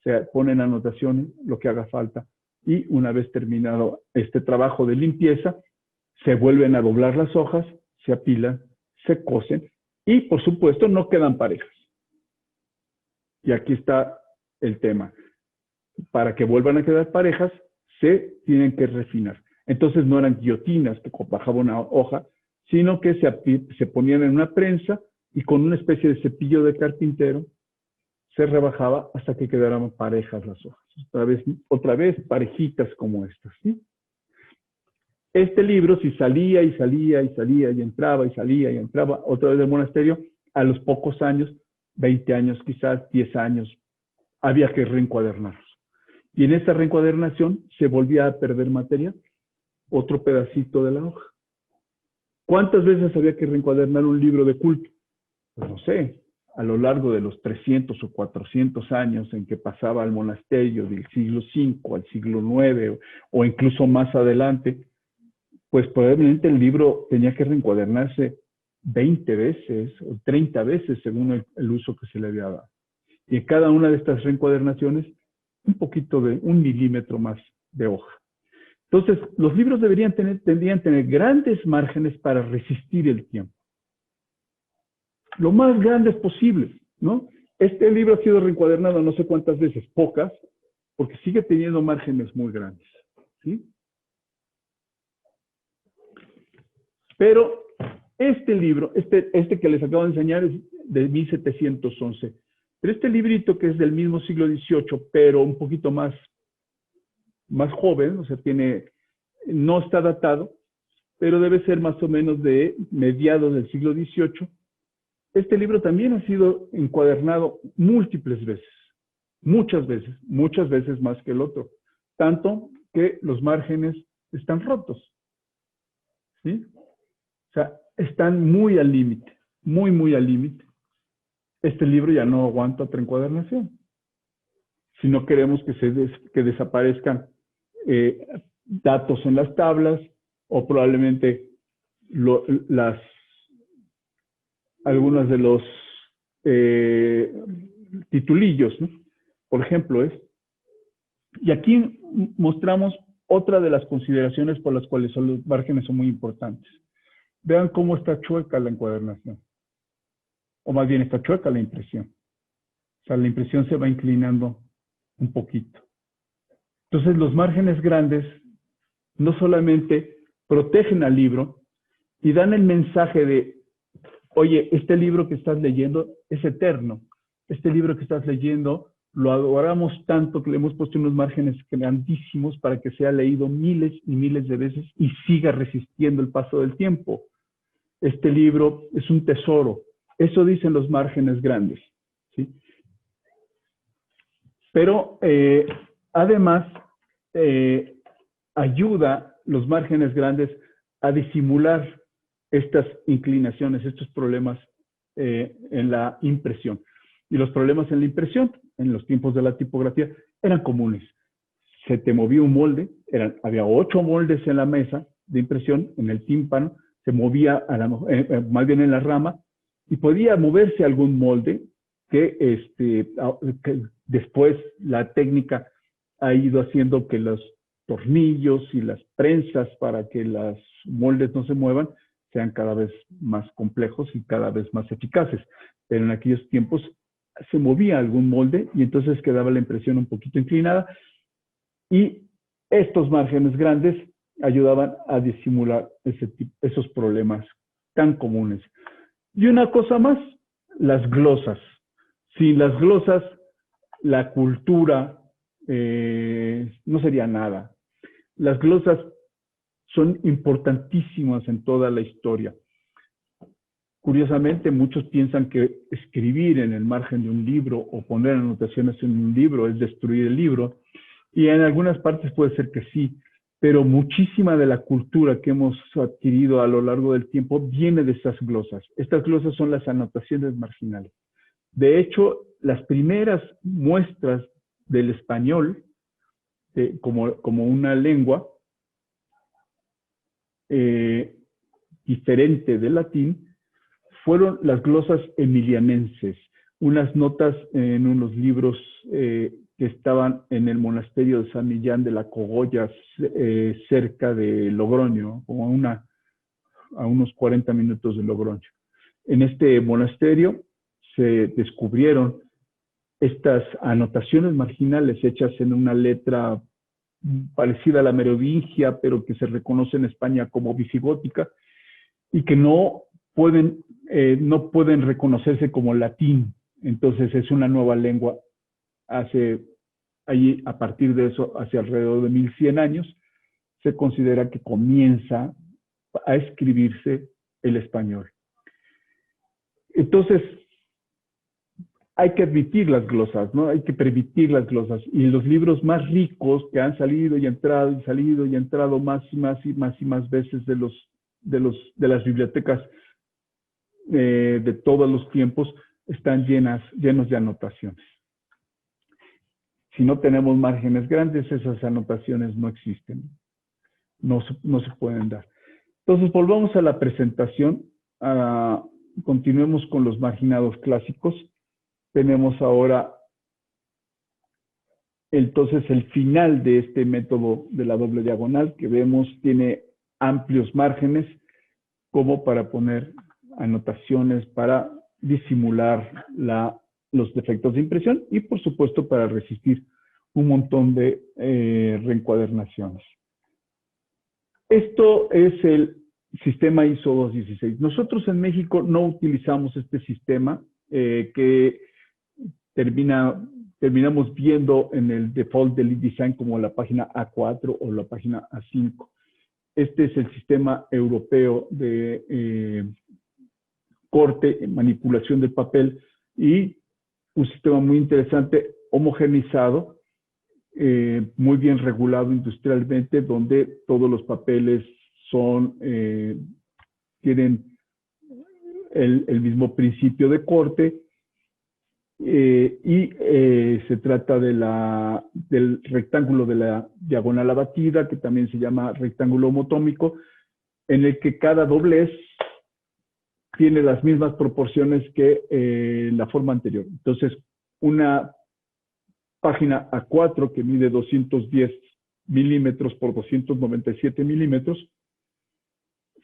[SPEAKER 1] se ponen anotaciones, lo que haga falta. Y una vez terminado este trabajo de limpieza, se vuelven a doblar las hojas, se apilan, se cosen y, por supuesto, no quedan parejas. Y aquí está el tema. Para que vuelvan a quedar parejas, se tienen que refinar. Entonces no eran guillotinas que bajaba una hoja, sino que se ponían en una prensa y con una especie de cepillo de carpintero se rebajaba hasta que quedaran parejas las hojas. Otra vez parejitas como estas, ¿sí? Este libro, si salía y salía y salía y entraba y salía y entraba otra vez del monasterio, a los pocos años, 20 años quizás, 10 años, había que reencuadernarlos. Y en esta reencuadernación se volvía a perder material, otro pedacito de la hoja. ¿Cuántas veces había que reencuadernar un libro de culto? Pues no sé, a lo largo de los 300 o 400 años en que pasaba el monasterio del siglo V al siglo IX o incluso más adelante, pues probablemente el libro tenía que reencuadernarse 20 veces o 30 veces según el uso que se le había dado. Y en cada una de estas reencuadernaciones, un poquito de 1 milímetro más de hoja. Entonces, los libros tendrían tener grandes márgenes para resistir el tiempo. Lo más grandes posible, ¿no? Este libro ha sido reencuadernado no sé cuántas veces, pocas, porque sigue teniendo márgenes muy grandes, ¿sí? Pero este libro, este que les acabo de enseñar es de 1711. Pero este librito que es del mismo siglo XVIII, pero un poquito más joven, o sea, no está datado, pero debe ser más o menos de mediados del siglo XVIII. Este libro también ha sido encuadernado múltiples veces, muchas veces más que el otro, tanto que los márgenes están rotos, ¿sí? O sea, están muy al límite, muy al límite. Este libro ya no aguanta otra encuadernación. Si no queremos que desaparezcan datos en las tablas o probablemente algunos de los titulillos, ¿no? Por ejemplo, y aquí mostramos otra de las consideraciones por las cuales los márgenes son muy importantes. Vean cómo está chueca la encuadernación. o más bien está chueca la impresión. O sea, la impresión se va inclinando un poquito. Entonces, los márgenes grandes no solamente protegen al libro y dan el mensaje de, oye, este libro que estás leyendo es eterno. Este libro que estás leyendo lo adoramos tanto que le hemos puesto unos márgenes grandísimos para que sea leído miles y miles de veces y siga resistiendo el paso del tiempo. Este libro es un tesoro. Eso dicen los márgenes grandes, ¿sí? Pero además ayuda los márgenes grandes a disimular estas inclinaciones, estos problemas en la impresión. Y los problemas en la impresión, en los tiempos de la tipografía, eran comunes. Se te movía un molde, había 8 moldes en la mesa de impresión, en el tímpano, se movía más bien en la rama, y podía moverse algún molde que después la técnica ha ido haciendo que los tornillos y las prensas para que los moldes no se muevan sean cada vez más complejos y cada vez más eficaces. Pero en aquellos tiempos se movía algún molde y entonces quedaba la impresión un poquito inclinada y estos márgenes grandes ayudaban a disimular esos problemas tan comunes. Y una cosa más, las glosas. Sin las glosas, la cultura no sería nada. Las glosas son importantísimas en toda la historia. Curiosamente, muchos piensan que escribir en el margen de un libro o poner anotaciones en un libro es destruir el libro, y en algunas partes puede ser que sí, pero muchísima de la cultura que hemos adquirido a lo largo del tiempo viene de estas glosas. Estas glosas son las anotaciones marginales. De hecho, las primeras muestras del español como una lengua diferente del latín fueron las glosas emilianenses, unas notas en unos libros que estaban en el monasterio de San Millán de la Cogolla, cerca de Logroño, como a unos 40 minutos de Logroño. En este monasterio se descubrieron estas anotaciones marginales hechas en una letra parecida a la merovingia, pero que se reconoce en España como visigótica, y que no pueden reconocerse como latín. Entonces es una nueva lengua. A partir de eso, hace alrededor de 1100 años, se considera que comienza a escribirse el español. Entonces, hay que admitir las glosas, ¿no? Hay que permitir las glosas. Y los libros más ricos que han salido y entrado y salido y entrado más y más y más y más veces de las bibliotecas de todos los tiempos están llenos de anotaciones. Si no tenemos márgenes grandes, esas anotaciones no existen. No se pueden dar. Entonces, volvamos a la presentación. Continuemos con los marginados clásicos. Tenemos ahora entonces el final de este método de la doble diagonal, que vemos tiene amplios márgenes como para poner anotaciones, para disimular los defectos de impresión y por supuesto para resistir un montón de reencuadernaciones. Esto es el sistema ISO 216. Nosotros en México no utilizamos este sistema que terminamos viendo en el default del InDesign como la página A4 o la página A5. Este es el sistema europeo de corte, manipulación del papel y un sistema muy interesante, homogeneizado, muy bien regulado industrialmente, donde todos los papeles tienen el mismo principio de corte. Se trata del rectángulo de la diagonal abatida, que también se llama rectángulo homotómico, en el que cada doblez tiene las mismas proporciones que la forma anterior. Entonces, una página A4 que mide 210 milímetros por 297 milímetros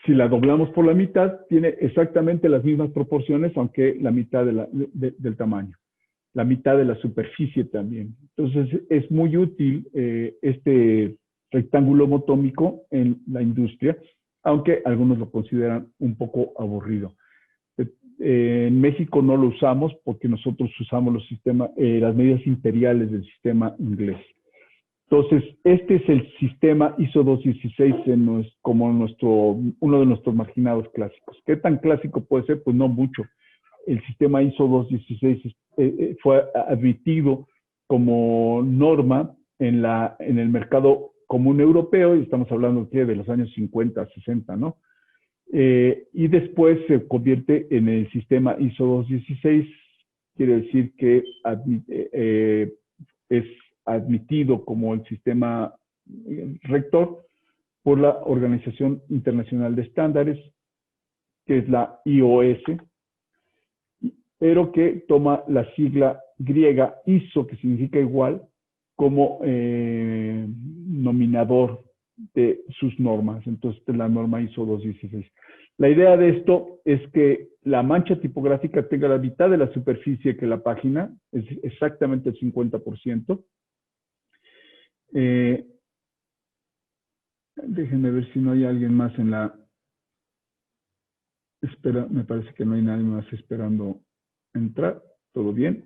[SPEAKER 1] Si la doblamos por la mitad, tiene exactamente las mismas proporciones, aunque la mitad del tamaño, la mitad de la superficie también. Entonces, es muy útil este rectángulo homotómico en la industria, aunque algunos lo consideran un poco aburrido. En México no lo usamos porque nosotros usamos las medidas imperiales del sistema inglés. Entonces, este es el sistema ISO 216 como uno de nuestros marginados clásicos. ¿Qué tan clásico puede ser? Pues no mucho. El sistema ISO 216 fue admitido como norma en el mercado común europeo, y estamos hablando de los años 50, 60, ¿no? Y después se convierte en el sistema ISO 216, quiere decir que es admitido como el sistema rector por la Organización Internacional de Estándares, que es la IOS, pero que toma la sigla griega ISO, que significa igual, como nominador de sus normas. Entonces, la norma ISO 216. La idea de esto es que la mancha tipográfica tenga la mitad de la superficie que la página, es exactamente el 50%. Déjenme ver si no hay alguien más en la espera. Me parece que no hay nadie más esperando entrar. Todo bien.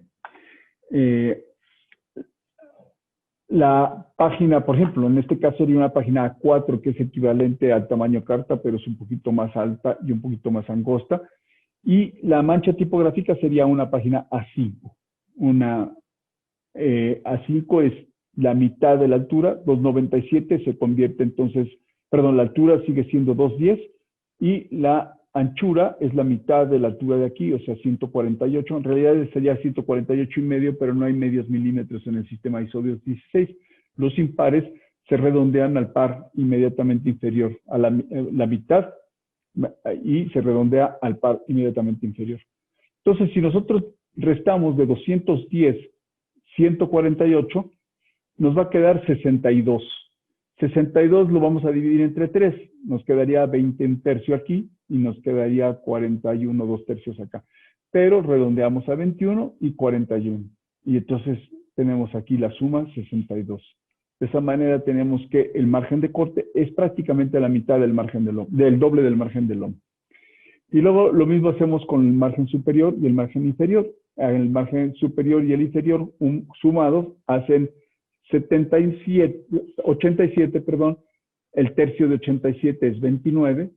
[SPEAKER 1] La página, por ejemplo, en este caso sería una página A4, que es equivalente al tamaño carta, pero es un poquito más alta y un poquito más angosta. Y la mancha tipográfica sería una página A5. A5 es la mitad de la altura, 297 se convierte entonces, perdón, la altura sigue siendo 210 y la anchura es la mitad de la altura de aquí, o sea, 148. En realidad sería 148 y medio, pero no hay medios milímetros en el sistema ISO 216. Los impares se redondean al par inmediatamente inferior a la mitad y se redondea al par inmediatamente inferior. Entonces, si nosotros restamos de 210 148, nos va a quedar 62. 62 lo vamos a dividir entre 3. Nos quedaría 20 en tercio aquí y nos quedaría 41, 2 tercios acá. Pero redondeamos a 21 y 41. Y entonces tenemos aquí la suma 62. De esa manera tenemos que el margen de corte es prácticamente la mitad del margen del doble del margen del lomo. Y luego lo mismo hacemos con el margen superior y el margen inferior. El margen superior y el inferior sumados hacen 87, perdón. El tercio de 87 es 29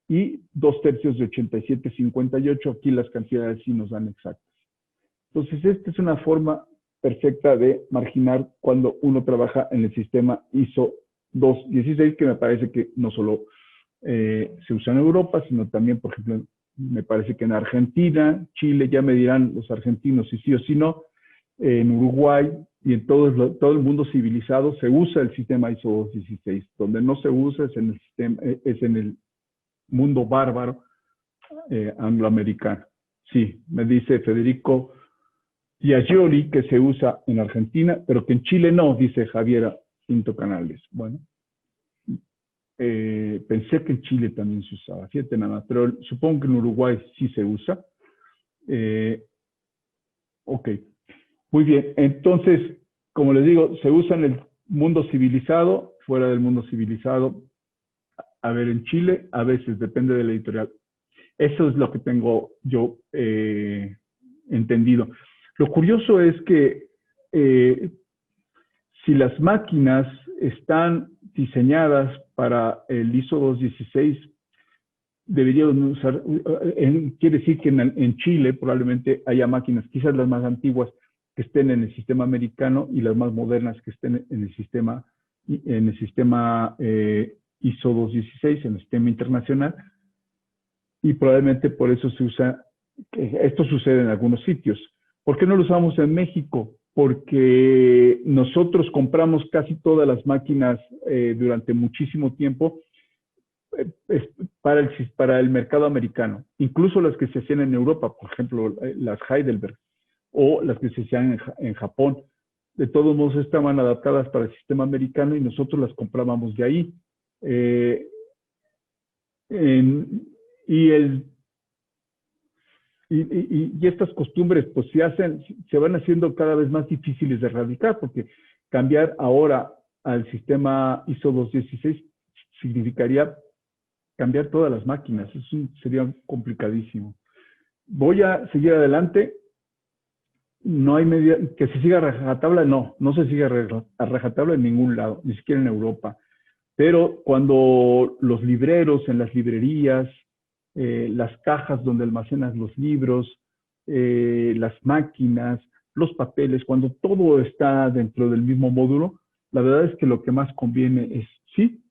[SPEAKER 1] y 2 tercios de 87 es 58. Aquí las cantidades sí nos dan exactas. Entonces, esta es una forma perfecta de marginar cuando uno trabaja en el sistema ISO 216, que me parece que no solo se usa en Europa, sino también, por ejemplo, me parece que en Argentina, Chile, ya me dirán los argentinos si sí o si no, en Uruguay y en todo el mundo civilizado se usa el sistema ISO 216. Donde no se usa es en el mundo bárbaro angloamericano. Sí, me dice Federico Giagioli que se usa en Argentina, pero que en Chile no, dice Javiera Pinto Canales. Bueno, pensé que en Chile también se usaba, fíjate nada más, pero supongo que en Uruguay sí se usa. Ok, muy bien. Entonces, como les digo, se usa en el mundo civilizado, fuera del mundo civilizado. A ver, en Chile, a veces, depende de la editorial. Eso es lo que tengo yo entendido. Lo curioso es que si las máquinas están diseñadas para el ISO 216, deberían usar, quiere decir que en Chile probablemente haya máquinas, quizás las más antiguas, que estén en el sistema americano y las más modernas que estén en el sistema ISO 216, en el sistema internacional, y probablemente por eso se usa, esto sucede en algunos sitios. ¿Por qué no lo usamos en México? Porque nosotros compramos casi todas las máquinas durante muchísimo tiempo para el mercado americano, incluso las que se hacían en Europa, por ejemplo, las Heidelberg, o las que se hacían en Japón. De todos modos, estaban adaptadas para el sistema americano y nosotros las comprábamos de ahí. y, el, y estas costumbres pues se van haciendo cada vez más difíciles de erradicar, porque cambiar ahora al sistema ISO 216 significaría cambiar todas las máquinas. Eso sería complicadísimo. Voy a seguir adelante. No hay medida que se siga a rajatabla, no se sigue a rajatabla en ningún lado, ni siquiera en Europa. Pero cuando los libreros en las librerías, las cajas donde almacenas los libros, las máquinas, los papeles, cuando todo está dentro del mismo módulo, la verdad es que lo que más conviene es, sí,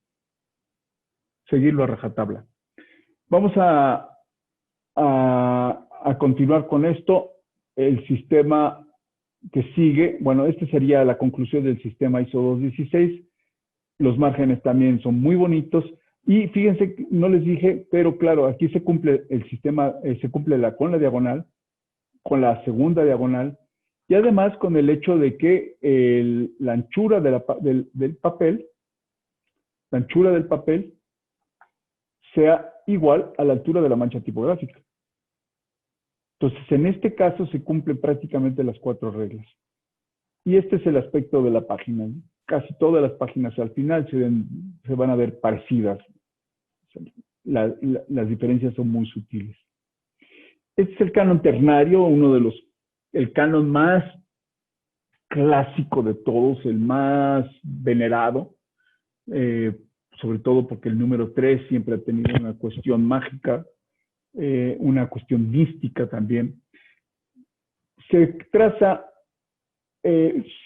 [SPEAKER 1] seguirlo a rajatabla. Vamos a continuar con esto. El sistema que sigue, bueno, este sería la conclusión del sistema ISO 216. Los márgenes también son muy bonitos. Y fíjense, no les dije, pero claro, aquí se cumple el sistema, se cumple con la diagonal, con la segunda diagonal, y además con el hecho de que la anchura del papel, la anchura del papel sea igual a la altura de la mancha tipográfica. Entonces, en este caso se cumplen prácticamente las 4 reglas. Y este es el aspecto de la página. Casi todas las páginas al final se van a ver parecidas. Las diferencias son muy sutiles. Este es el canon ternario, el canon más clásico de todos, el más venerado, sobre todo porque el número 3 siempre ha tenido una cuestión mágica, una cuestión mística también. Se traza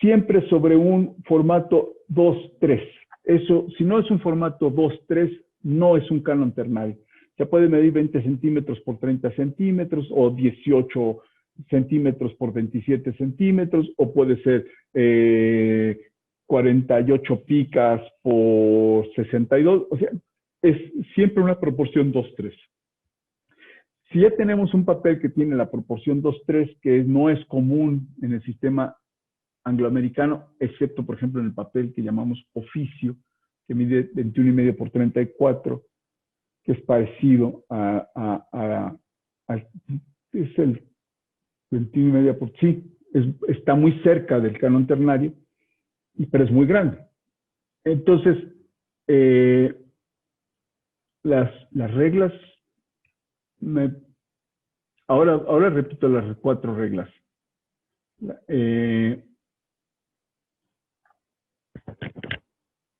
[SPEAKER 1] siempre sobre un formato 2-3. Eso, si no es un formato 2-3, no es un canon ternario. Se puede medir 20 centímetros por 30 centímetros o 18 centímetros por 27 centímetros, o puede ser 48 picas por 62. O sea, es siempre una proporción 2-3. Si ya tenemos un papel que tiene la proporción 2-3, que no es común en el sistema angloamericano, excepto, por ejemplo, en el papel que llamamos oficio, que mide 21,5 por 34, que es parecido es el 21,5 por, sí, está muy cerca del canon ternario, pero es muy grande. Entonces, las reglas, ahora repito las 4 reglas.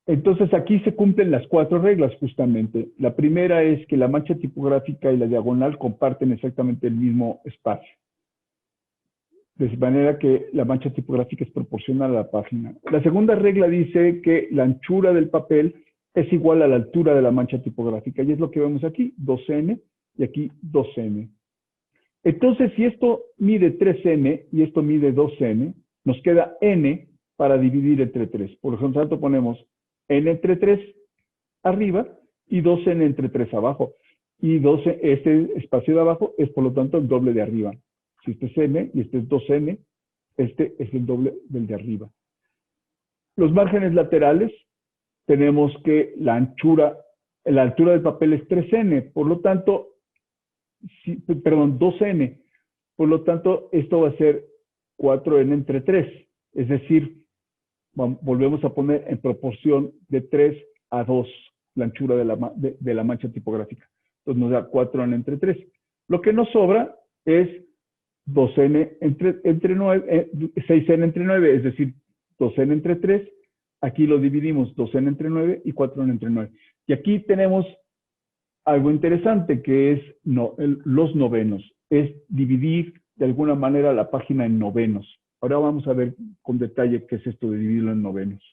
[SPEAKER 1] Entonces aquí se cumplen las 4 reglas justamente. La primera es que la mancha tipográfica y la diagonal comparten exactamente el mismo espacio. De manera que la mancha tipográfica es proporcional a la página. La segunda regla dice que la anchura del papel es igual a la altura de la mancha tipográfica. Y es lo que vemos aquí, 2n y aquí 2n. Entonces, si esto mide 3n y esto mide 2n, nos queda n para dividir entre 3. Por lo tanto, ponemos n entre 3 arriba y 2n entre 3 abajo. Y este espacio de abajo es, por lo tanto, el doble de arriba. Si este es n y este es 2n, este es el doble del de arriba. Los márgenes laterales, tenemos que la altura del papel es 3n, por lo tanto, 2n. Por lo tanto, esto va a ser 4n entre 3. Es decir, volvemos a poner en proporción de 3 a 2 la anchura de la mancha tipográfica. Entonces nos da 4n entre 3. Lo que nos sobra es 2n entre 9, 6n entre 9, es decir, 2n entre 3. Aquí lo dividimos 2n entre 9 y 4n entre 9. Y aquí tenemos algo interesante que es los novenos. Es dividir de alguna manera la página en novenos. Ahora vamos a ver con detalle qué es esto de dividirlo en novenos.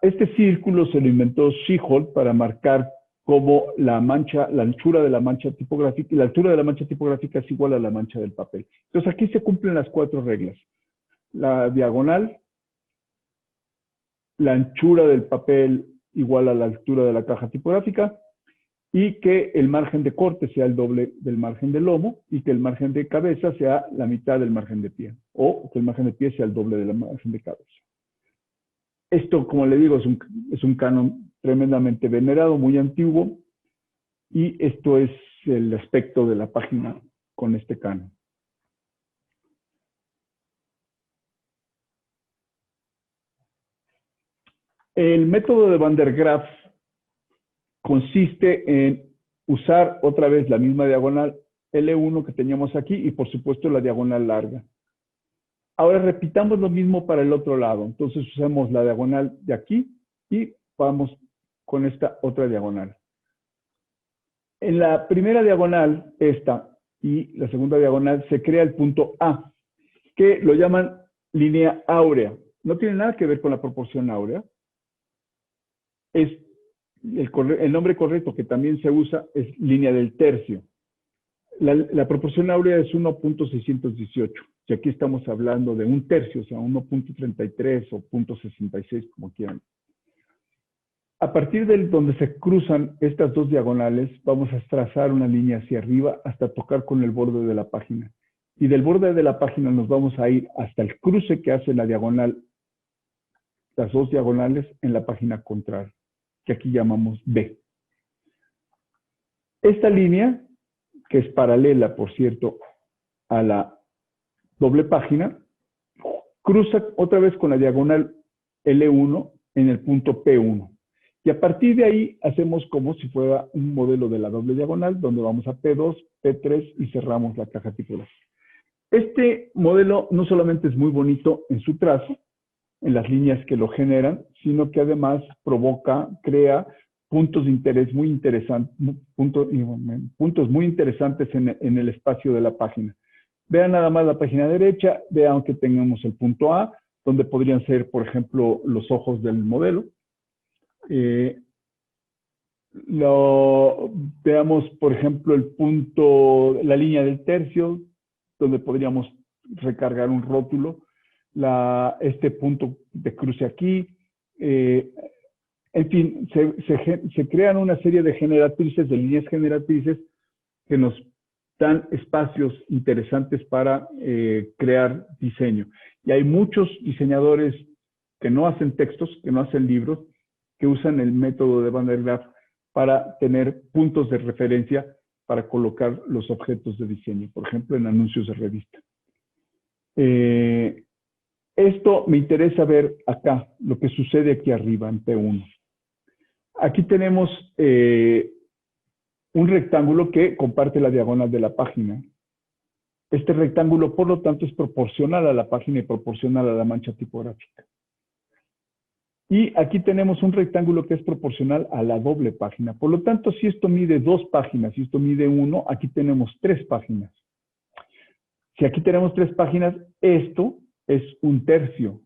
[SPEAKER 1] Este círculo se lo inventó Schichold para marcar cómo la anchura de la mancha tipográfica, y la altura de la mancha tipográfica es igual a la mancha del papel. Entonces aquí se cumplen las 4 reglas. La diagonal, la anchura del papel igual a la altura de la caja tipográfica, y que el margen de corte sea el doble del margen de lomo, y que el margen de cabeza sea la mitad del margen de pie, o que el margen de pie sea el doble del margen de cabeza. Esto, como le digo, es un canon tremendamente venerado, muy antiguo. Y esto es el aspecto de la página con este canon. El método de Van der Graaf consiste en usar otra vez la misma diagonal L1 que teníamos aquí y por supuesto la diagonal larga. Ahora repitamos lo mismo para el otro lado. Entonces usamos la diagonal de aquí y vamos con esta otra diagonal. En la primera diagonal, esta, y la segunda diagonal, se crea el punto A, que lo llaman línea áurea. No tiene nada que ver con la proporción áurea. Es el nombre correcto que también se usa es línea del tercio. La proporción áurea es 1.618. Y aquí estamos hablando de un tercio, o sea, 1.33 o 0.66, como quieran. A partir de donde se cruzan estas dos diagonales, vamos a trazar una línea hacia arriba hasta tocar con el borde de la página. Y del borde de la página nos vamos a ir hasta el cruce que hace la diagonal, las dos diagonales en la página contraria, que aquí llamamos B. Esta línea, que es paralela, por cierto, a la doble página, cruza otra vez con la diagonal L1 en el punto P1. Y a partir de ahí hacemos como si fuera un modelo de la doble diagonal, donde vamos a P2, P3 y cerramos la caja tipolar. Este modelo no solamente es muy bonito en su trazo, en las líneas que lo generan, sino que además crea puntos de interés muy interesantes, puntos muy interesantes en el espacio de la página. Vean nada más la página derecha, vean que tenemos el punto A, donde podrían ser, por ejemplo, los ojos del modelo. Veamos, por ejemplo, la línea del tercio, donde podríamos recargar un rótulo, este punto de cruce aquí. En fin, se crean una serie de generatrices, de líneas generatrices, que nos dan espacios interesantes para crear diseño. Y hay muchos diseñadores que no hacen textos, que no hacen libros, que usan el método de Van der Graaf para tener puntos de referencia para colocar los objetos de diseño, por ejemplo, en anuncios de revista. Esto me interesa ver acá, lo que sucede aquí arriba en P1. Aquí tenemos un rectángulo que comparte la diagonal de la página. Este rectángulo, por lo tanto, es proporcional a la página y proporcional a la mancha tipográfica. Y aquí tenemos un rectángulo que es proporcional a la doble página. Por lo tanto, si esto mide 2 páginas y esto mide 1, aquí tenemos 3 páginas. Si aquí tenemos 3 páginas, esto es un tercio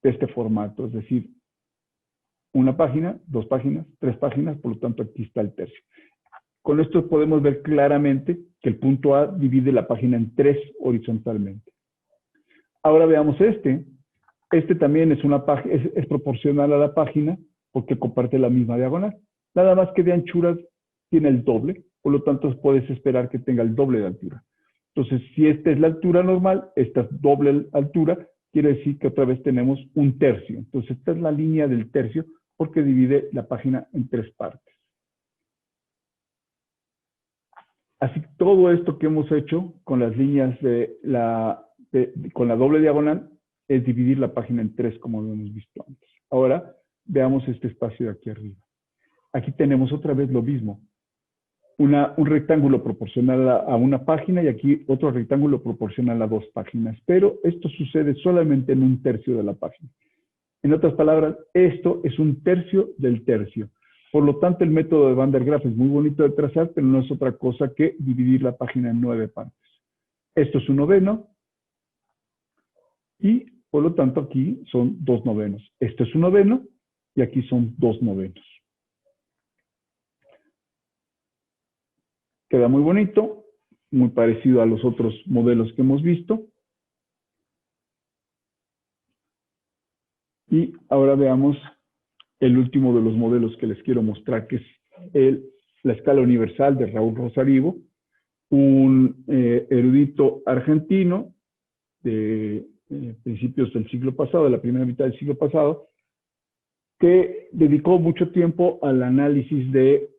[SPEAKER 1] de este formato. Es decir, una página, 2 páginas, 3 páginas, por lo tanto aquí está el tercio. Con esto podemos ver claramente que el punto A divide la página en 3 horizontalmente. Ahora veamos este. Este también es proporcional a la página porque comparte la misma diagonal. Nada más que de anchura tiene el doble, por lo tanto puedes esperar que tenga el doble de altura. Entonces, si esta es la altura normal, esta es doble altura, quiere decir que otra vez tenemos un tercio. Entonces, esta es la línea del tercio porque divide la página en 3 partes. Así que todo esto que hemos hecho con las líneas con la doble diagonal es dividir la página en 3, como lo hemos visto antes. Ahora, veamos este espacio de aquí arriba. Aquí tenemos otra vez lo mismo. Un rectángulo proporcional a una página y aquí otro rectángulo proporcional a 2 páginas. Pero esto sucede solamente en un tercio de la página. En otras palabras, esto es un tercio del tercio. Por lo tanto, el método de Van der Graaf es muy bonito de trazar, pero no es otra cosa que dividir la página en 9 partes. Esto es un noveno y, por lo tanto, aquí son 2 novenos. Esto es un noveno y aquí son 2 novenos. Queda muy bonito, muy parecido a los otros modelos que hemos visto. Y ahora veamos el último de los modelos que les quiero mostrar, que es la escala universal de Raúl Rosarivo, un erudito argentino de principios del siglo pasado, de la primera mitad del siglo pasado, que dedicó mucho tiempo al análisis de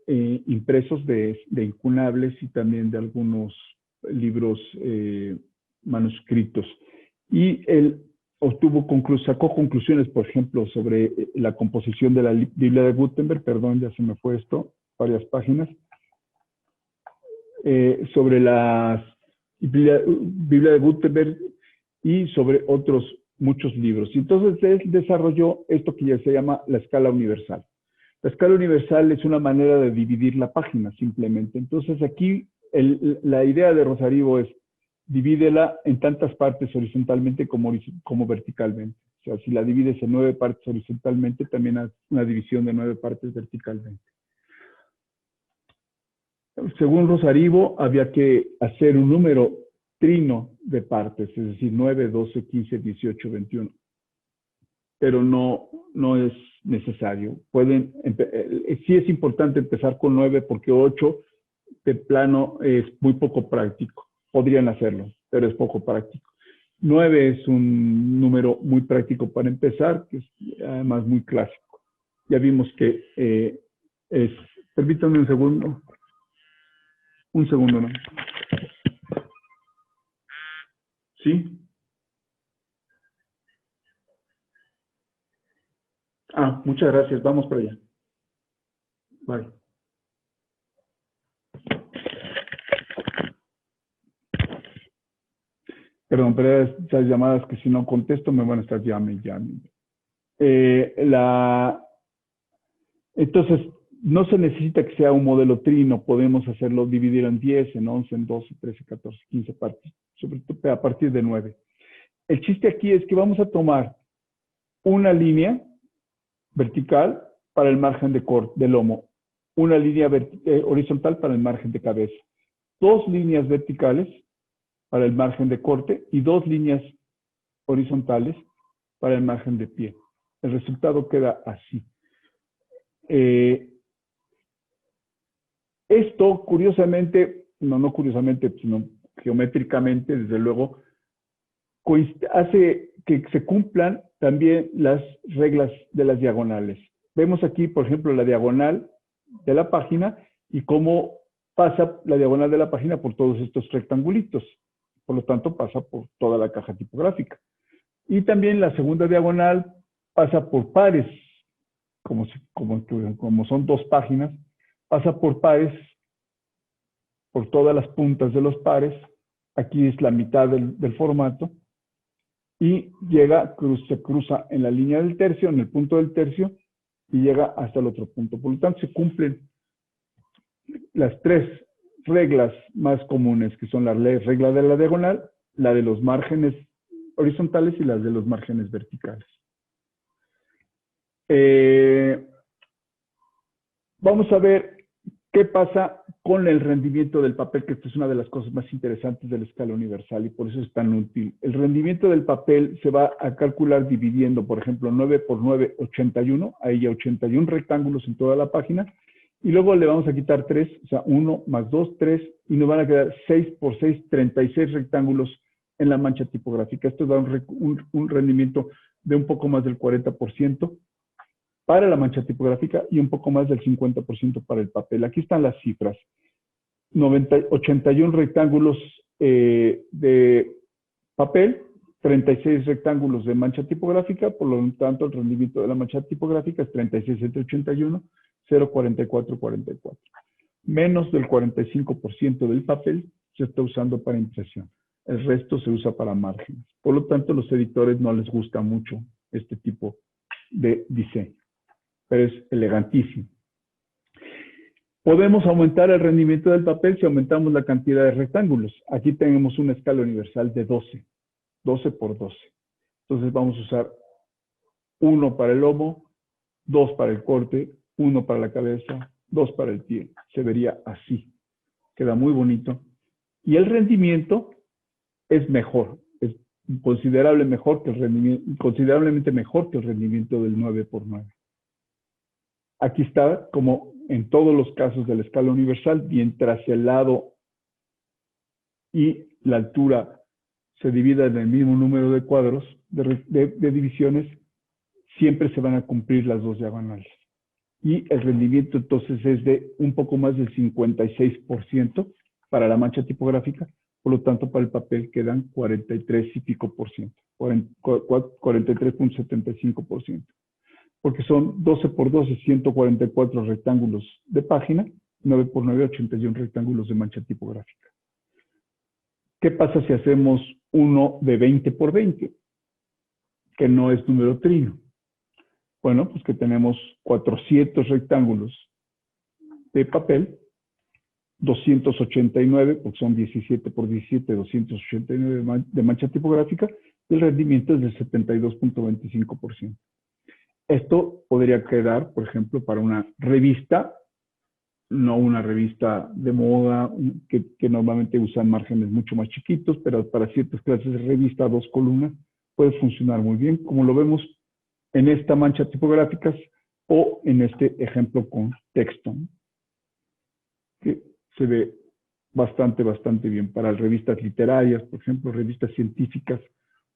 [SPEAKER 1] impresos de incunables y también de algunos libros manuscritos. Y él sacó conclusiones, por ejemplo, sobre la composición de la Biblia de Gutenberg, perdón, ya se me fue esto, varias páginas, sobre la Biblia de Gutenberg y sobre otros muchos libros. Y entonces él desarrolló esto que ya se llama la escala universal. La escala universal es una manera de dividir la página, simplemente. Entonces aquí la idea de Rosarivo es divídela en tantas partes horizontalmente como verticalmente. O sea, si la divides en 9 partes horizontalmente, también haz una división de 9 partes verticalmente. Según Rosarivo, había que hacer un número trino de partes, es decir, 9, 12, 15, 18, 21. Pero no es necesario. Sí es importante empezar con 9 porque 8 de plano es muy poco práctico. Podrían hacerlo, pero es poco práctico. 9 es un número muy práctico para empezar, que es además muy clásico. Ya vimos que permítanme un segundo. Un segundo, ¿no? ¿Sí? Muchas gracias. Vamos para allá. Bye. Perdón, pero estas llamadas que si no contesto me van a estar llame. Entonces, no se necesita que sea un modelo trino. Podemos hacerlo dividir en 10, en 11, en 12, 13, 14, 15 partes, sobre todo a partir de 9. El chiste aquí es que vamos a tomar una línea vertical para el margen de lomo, una línea horizontal para el margen de cabeza, 2 líneas verticales para el margen de corte y 2 líneas horizontales para el margen de pie. El resultado queda así. Esto, curiosamente, no curiosamente, sino geométricamente, desde luego, hace que se cumplan también las reglas de las diagonales. Vemos aquí, por ejemplo, la diagonal de la página y cómo pasa la diagonal de la página por todos estos rectangulitos. Por lo tanto, pasa por toda la caja tipográfica. Y también la segunda diagonal pasa por pares, como son 2 páginas, pasa por pares, por todas las puntas de los pares. Aquí es la mitad del formato. Y se cruza en la línea del tercio, en el punto del tercio, y llega hasta el otro punto. Por lo tanto, se cumplen las 3 reglas más comunes, que son la regla de la diagonal, la de los márgenes horizontales y las de los márgenes verticales. Vamos a ver qué pasa con el rendimiento del papel, que esta es una de las cosas más interesantes de la escala universal y por eso es tan útil. El rendimiento del papel se va a calcular dividiendo, por ejemplo, 9 por 9, 81, ahí ya 81 rectángulos en toda la página, y luego le vamos a quitar 3, o sea, 1 más 2, 3, y nos van a quedar 6 por 6, 36 rectángulos en la mancha tipográfica. Esto da un rendimiento de un poco más del 40% para la mancha tipográfica y un poco más del 50% para el papel. Aquí están las cifras. 81 rectángulos de papel, 36 rectángulos de mancha tipográfica, por lo tanto el rendimiento de la mancha tipográfica es 36 entre 81, 0,44, 44. Menos del 45% del papel se está usando para impresión. El resto se usa para márgenes. Por lo tanto, a los editores no les gusta mucho este tipo de diseño, pero es elegantísimo. Podemos aumentar el rendimiento del papel si aumentamos la cantidad de rectángulos. Aquí tenemos una escala universal de 12, 12 por 12. Entonces vamos a usar 1 para el lomo, 2 para el corte, 1 para la cabeza, 2 para el pie. Se vería así. Queda muy bonito. Y el rendimiento es mejor, es considerablemente mejor que el rendimiento del 9 por 9. Aquí está, como en todos los casos de la escala universal, mientras el lado y la altura se dividan en el mismo número de cuadros, de divisiones, siempre se van a cumplir las 2 diagonales. y el rendimiento entonces es de un poco más del 56% para la mancha tipográfica, por lo tanto para el papel quedan 43 y pico por ciento, 43.75%, porque son 12 por 12, 144 rectángulos de página, 9 por 9, 81 rectángulos de mancha tipográfica. ¿Qué pasa si hacemos uno de 20 por 20? Que no es número trino. Bueno, pues que tenemos 400 rectángulos de papel, 289, porque son 17 por 17, 289 de mancha tipográfica, y el rendimiento es del 72.25%. Esto podría quedar, por ejemplo, para una revista, no una revista de moda, que normalmente usan márgenes mucho más chiquitos, pero para ciertas clases de revista, 2 columnas, puede funcionar muy bien, como lo vemos en esta mancha tipográficas o en este ejemplo con texto, ¿no? Que se ve bastante bien. Para revistas literarias, por ejemplo, revistas científicas,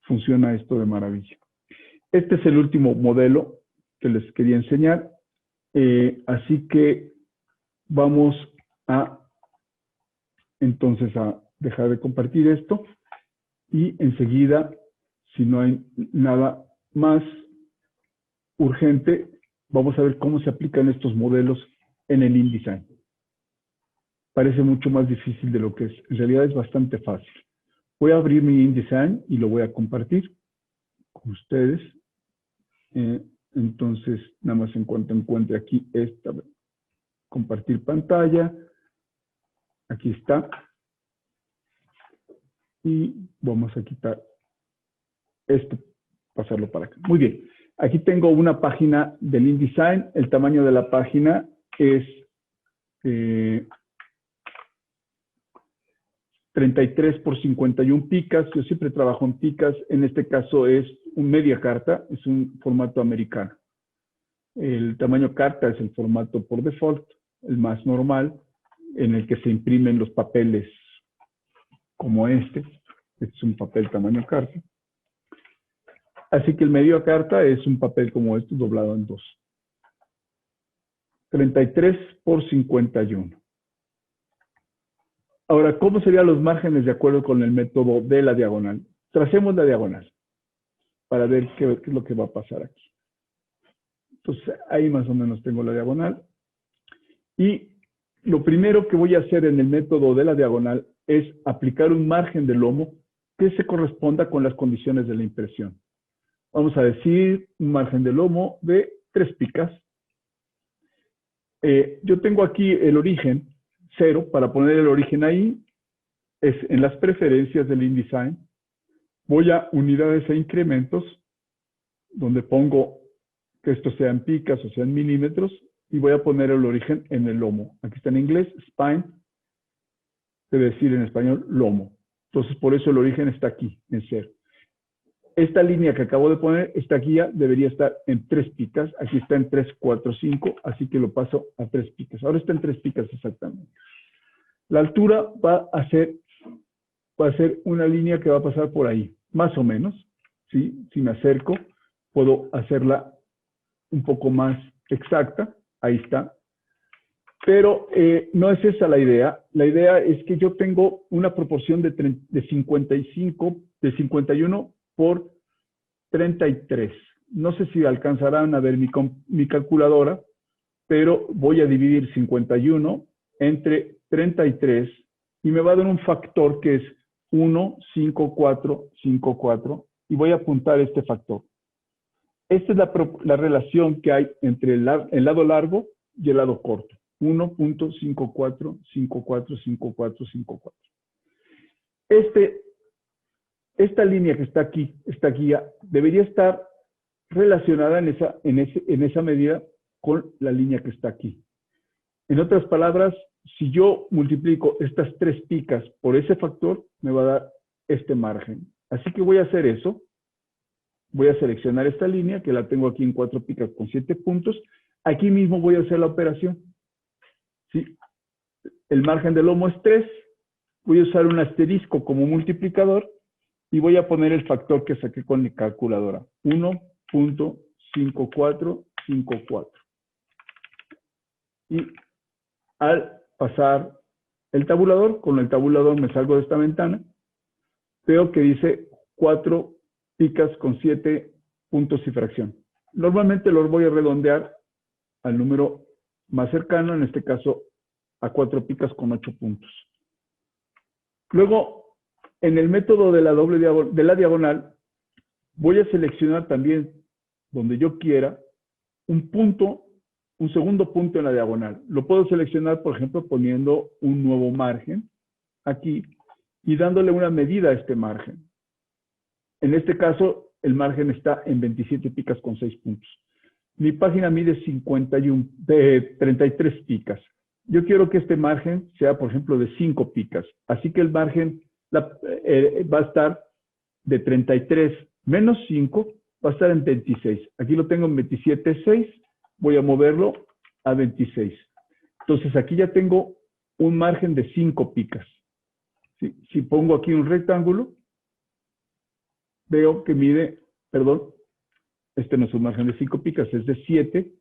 [SPEAKER 1] funciona esto de maravilla. Este es el último modelo que les quería enseñar. Así que vamos a entonces a dejar de compartir esto y enseguida, si no hay nada más urgente, vamos a ver cómo se aplican estos modelos en el InDesign. Parece mucho más difícil de lo que es. En realidad es bastante fácil. Voy a abrir mi InDesign y lo voy a compartir con ustedes. Entonces, nada más en cuanto encuentre aquí esta, compartir pantalla. Aquí está. Y vamos a quitar esto, pasarlo para acá. Muy bien. Aquí tengo una página del InDesign. El tamaño de la página es 33 por 51 picas. Yo siempre trabajo en picas. En este caso es un media carta. Es un formato americano. El tamaño carta es el formato por default, el más normal, en el que se imprimen los papeles como este. Este es un papel tamaño carta. Así que el medio carta es un papel como este doblado en dos. 33 por 51. Ahora, ¿cómo serían los márgenes de acuerdo con el método de la diagonal? Tracemos la diagonal para ver qué es lo que va a pasar aquí. Entonces, ahí más o menos tengo la diagonal. Y lo primero que voy a hacer en el método de la diagonal es aplicar un margen de lomo que se corresponda con las condiciones de la impresión. Vamos a decir un margen de lomo de 3 picas. Yo tengo aquí el origen 0. Para poner el origen ahí, es en las preferencias del InDesign. Voy a unidades e incrementos, donde pongo que esto sea en picas o sea en milímetros, y voy a poner el origen en el lomo. Aquí está en inglés, spine, debe decir en español lomo. Entonces, por eso el origen está aquí, en 0. Esta línea que acabo de poner, esta guía debería estar en 3 picas. Aquí está en 3, 4, 5, así que lo paso a 3 picas. Ahora está en 3 picas exactamente. La altura va a ser una línea que va a pasar por ahí, más o menos. ¿Sí? Si me acerco, puedo hacerla un poco más exacta. Ahí está. Pero no es esa la idea. La idea es que yo tengo una proporción de 51 por 33. No sé si alcanzarán a ver mi calculadora, pero voy a dividir 51 entre 33 y me va a dar un factor que es 1, 5, 4, 5, 4, y voy a apuntar este factor. Esta es la relación que hay entre el lado largo y el lado corto. 1.54545454. Esta línea que está aquí, esta guía, debería estar relacionada en esa medida con la línea que está aquí. En otras palabras, si yo multiplico estas 3 picas por ese factor, me va a dar este margen. Así que voy a hacer eso. Voy a seleccionar esta línea, que la tengo aquí en 4 picas con 7 puntos. Aquí mismo voy a hacer la operación. ¿Sí? El margen de lomo es 3. Voy a usar un asterisco como multiplicador y voy a poner el factor que saqué con mi calculadora. 1.5454. Y al pasar el tabulador, con el tabulador me salgo de esta ventana, veo que dice 4 picas con 7 puntos y fracción. Normalmente los voy a redondear al número más cercano, en este caso a 4 picas con 8 puntos. Luego, en el método de la diagonal, voy a seleccionar también, donde yo quiera, un punto, un segundo punto en la diagonal. Lo puedo seleccionar, por ejemplo, poniendo un nuevo margen aquí y dándole una medida a este margen. En este caso, el margen está en 27 picas con 6 puntos. Mi página mide 33 picas. Yo quiero que este margen sea, por ejemplo, de 5 picas. Así que el margen va a estar de 33 menos 5, va a estar en 26. Aquí lo tengo en 27,6. Voy a moverlo a 26. Entonces, aquí ya tengo un margen de 5 picas. Si pongo aquí un rectángulo, veo que mide, perdón, este no es un margen de 5 picas, es de 7.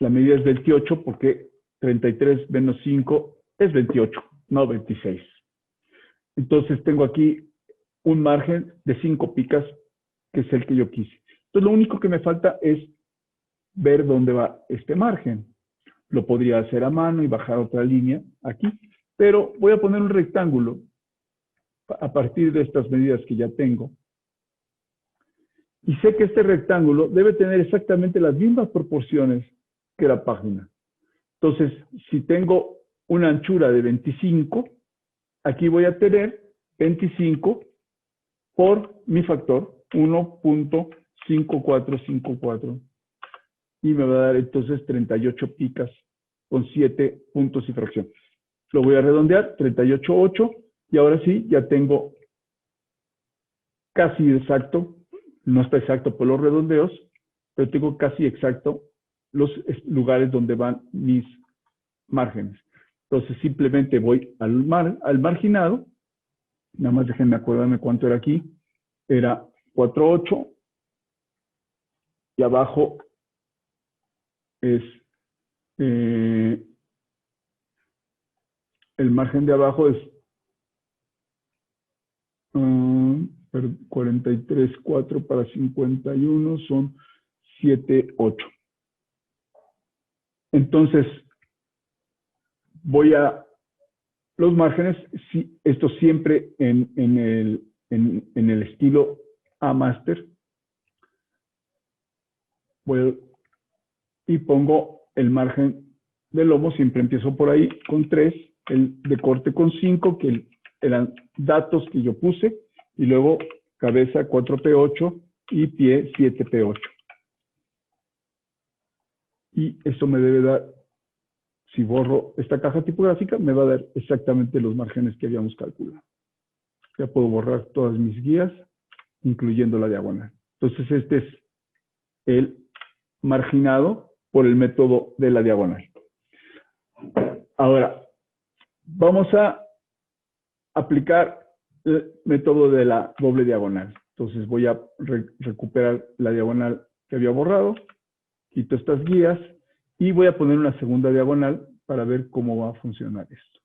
[SPEAKER 1] La medida es 28 porque 33 menos 5 es 28, no 26. Entonces tengo aquí un margen de 5 picas, que es el que yo quise. Entonces lo único que me falta es ver dónde va este margen. Lo podría hacer a mano y bajar otra línea aquí, pero voy a poner un rectángulo a partir de estas medidas que ya tengo. Y sé que este rectángulo debe tener exactamente las mismas proporciones que la página. Entonces, si tengo una anchura de 25, aquí voy a tener 25 por mi factor, 1.5454. Y me va a dar entonces 38 picas con 7 puntos y fracción. Lo voy a redondear, 38,8. Y ahora sí, ya tengo casi exacto, no está exacto por los redondeos, pero tengo casi exacto los lugares donde van mis márgenes. Entonces simplemente voy al marginado, nada más déjenme acordarme cuánto era aquí, era 4,8 y abajo es, el margen de abajo es 43,4 para 51 son 7,8. Entonces, voy a los márgenes, esto siempre en el estilo A-Master. Y pongo el margen del lomo, siempre empiezo por ahí con 3, el de corte con 5, que eran datos que yo puse, y luego cabeza 4P8 y pie 7P8. Y eso me debe dar, si borro esta caja tipográfica, me va a dar exactamente los márgenes que habíamos calculado. Ya puedo borrar todas mis guías, incluyendo la diagonal. Entonces, este es el marginado por el método de la diagonal. Ahora, vamos a aplicar el método de la doble diagonal. Entonces voy a recuperar la diagonal que había borrado, quito estas guías y voy a poner una segunda diagonal para ver cómo va a funcionar esto.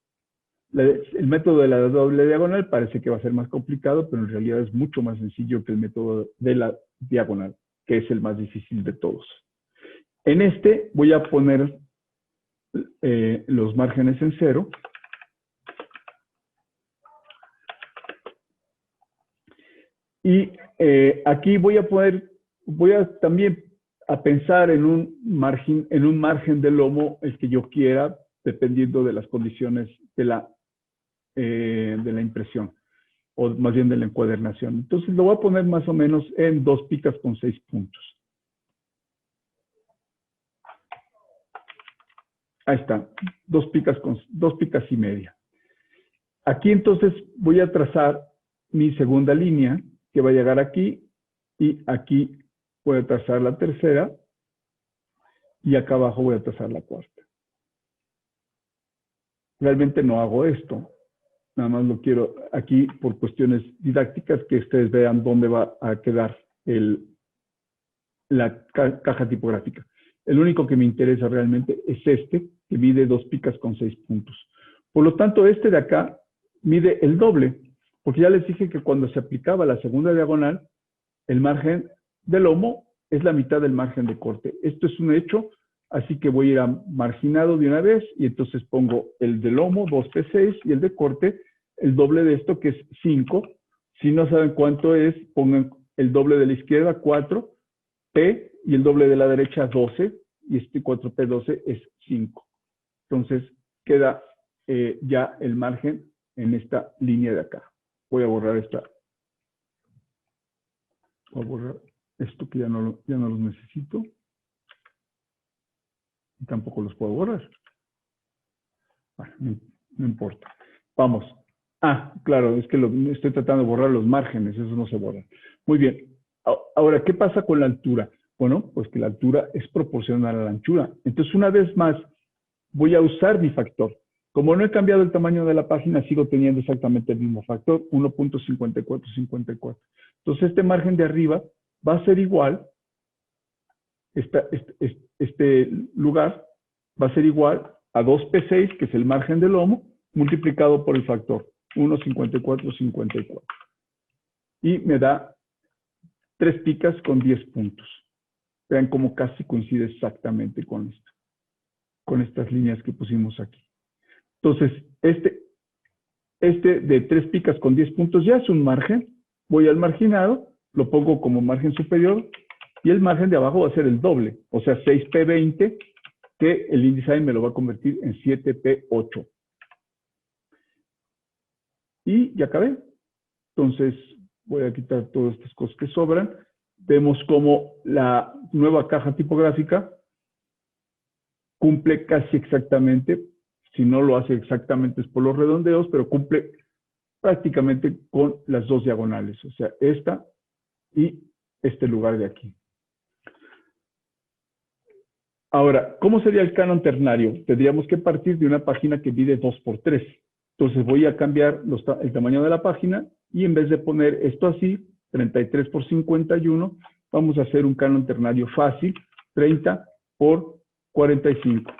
[SPEAKER 1] El método de la doble diagonal parece que va a ser más complicado, pero en realidad es mucho más sencillo que el método de la diagonal, que es el más difícil de todos. En este voy a poner los márgenes en 0. Y aquí voy a también a pensar en un margen de lomo el que yo quiera, dependiendo de las condiciones de la impresión, o más bien de la encuadernación. Entonces lo voy a poner más o menos en 2 picas con 6 puntos. Ahí está, 2 picas y media. Aquí entonces voy a trazar mi segunda línea, que va a llegar aquí, y aquí voy a trazar la tercera, y acá abajo voy a trazar la cuarta. Realmente no hago esto, nada más lo quiero aquí por cuestiones didácticas, que ustedes vean dónde va a quedar la caja tipográfica. El único que me interesa realmente es este, que mide 2 picas con 6 puntos. Por lo tanto, este de acá mide el doble, porque ya les dije que cuando se aplicaba la segunda diagonal, el margen de lomo es la mitad del margen de corte. Esto es un hecho, así que voy a ir a marginado de una vez y entonces pongo el de lomo, 2P6, y el de corte, el doble de esto, que es 5. Si no saben cuánto es, pongan el doble de la izquierda, 4P, y el doble de la derecha, 12, y este 4P12 es 5. Entonces, queda ya el margen en esta línea de acá. Voy a borrar esta. Voy a borrar esto que ya no los necesito. Y tampoco los puedo borrar. Bueno, no importa. Vamos. Claro, es que estoy tratando de borrar los márgenes, eso no se borra. Muy bien. Ahora, ¿qué pasa con la altura? Bueno, pues que la altura es proporcional a la anchura. Entonces, una vez más, voy a usar mi factor. Como no he cambiado el tamaño de la página, sigo teniendo exactamente el mismo factor, 1.5454. Entonces, este margen de arriba va a ser igual, este lugar va a ser igual a 2P6, que es el margen del lomo, multiplicado por el factor, 1.5454. Y me da 3 picas con 10 puntos. Vean cómo casi coincide exactamente con esto, con estas líneas que pusimos aquí. Entonces, este de 3 picas con 10 puntos ya es un margen. Voy al marginado, lo pongo como margen superior, y el margen de abajo va a ser el doble, o sea, 6P20, que el InDesign me lo va a convertir en 7P8. Y ya acabé. Entonces, voy a quitar todas estas cosas que sobran. Vemos cómo la nueva caja tipográfica cumple casi exactamente, si no lo hace exactamente es por los redondeos, pero cumple prácticamente con las dos diagonales, o sea, esta y este lugar de aquí. Ahora, ¿cómo sería el canon ternario? Tendríamos que partir de una página que mide 2×3. Entonces voy a cambiar el tamaño de la página y en vez de poner esto así, 33×51, vamos a hacer un canon ternario fácil, 30×45.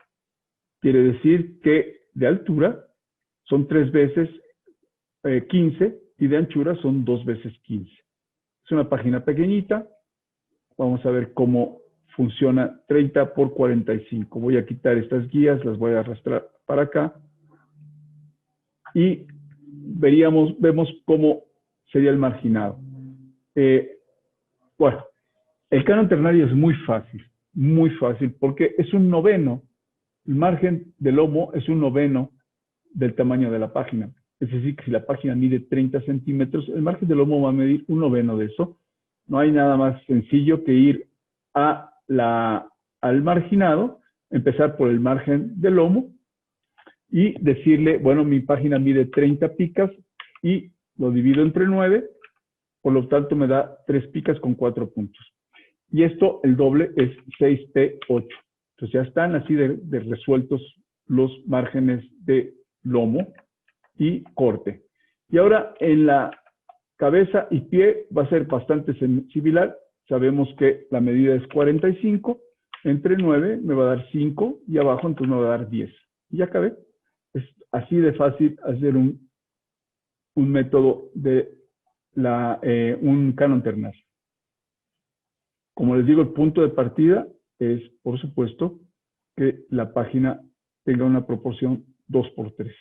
[SPEAKER 1] Quiere decir que de altura son 3 veces 15 y de anchura son 2 veces 15. Es una página pequeñita. Vamos a ver cómo funciona 30×45. Voy a quitar estas guías, las voy a arrastrar para acá. Y vemos cómo sería el marginado. Bueno, el canon ternario es muy fácil, porque es un noveno. El margen del lomo es un noveno del tamaño de la página. Es decir, que si la página mide 30 centímetros, el margen del lomo va a medir un noveno de eso. No hay nada más sencillo que ir al marginado, empezar por el margen del lomo y decirle, bueno, mi página mide 30 picas y lo divido entre 9, por lo tanto me da 3 picas con 4 puntos. Y esto, el doble, es 6P8. Entonces ya están así de resueltos los márgenes de lomo y corte. Y ahora en la cabeza y pie va a ser bastante similar. Sabemos que la medida es 45, entre 9 me va a dar 5 y abajo entonces me va a dar 10. Y ya acabé. Es así de fácil hacer un método de un canon ternario. Como les digo, el punto de partida es, por supuesto, que la página tenga una proporción 2×3.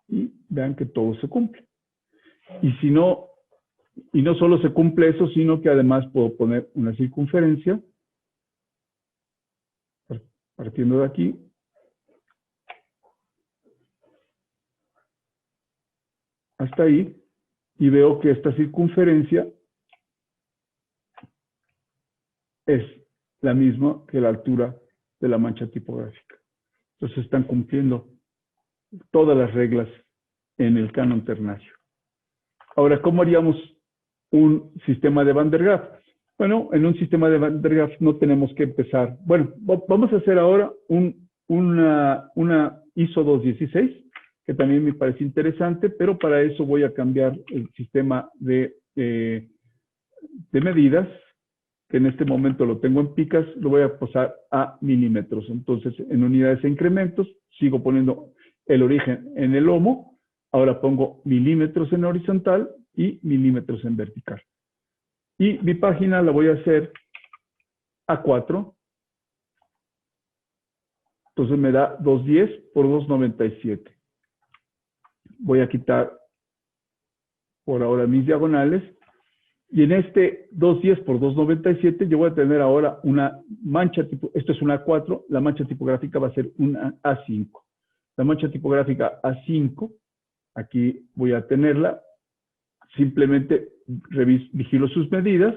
[SPEAKER 1] Y vean que todo se cumple. Y no solo se cumple eso, sino que además puedo poner una circunferencia, partiendo de aquí, hasta ahí, y veo que esta circunferencia es la misma que la altura de la mancha tipográfica. Entonces están cumpliendo todas las reglas en el canon ternario. Ahora, ¿cómo haríamos un sistema de Van der Graaf? Bueno, en un sistema de Van der Graaf no tenemos que empezar. Bueno, vamos a hacer ahora una ISO 216, que también me parece interesante, pero para eso voy a cambiar el sistema de medidas que en este momento lo tengo en picas, lo voy a pasar a milímetros. Entonces, en unidades e incrementos, sigo poniendo el origen en el lomo, ahora pongo milímetros en horizontal y milímetros en vertical. Y mi página la voy a hacer a 4. Entonces me da 210 por 297. Voy a quitar por ahora mis diagonales. Y en este 210 por 297 yo voy a tener ahora una mancha, esto es una A4, la mancha tipográfica va a ser una A5. La mancha tipográfica A5, aquí voy a tenerla, simplemente vigilo sus medidas.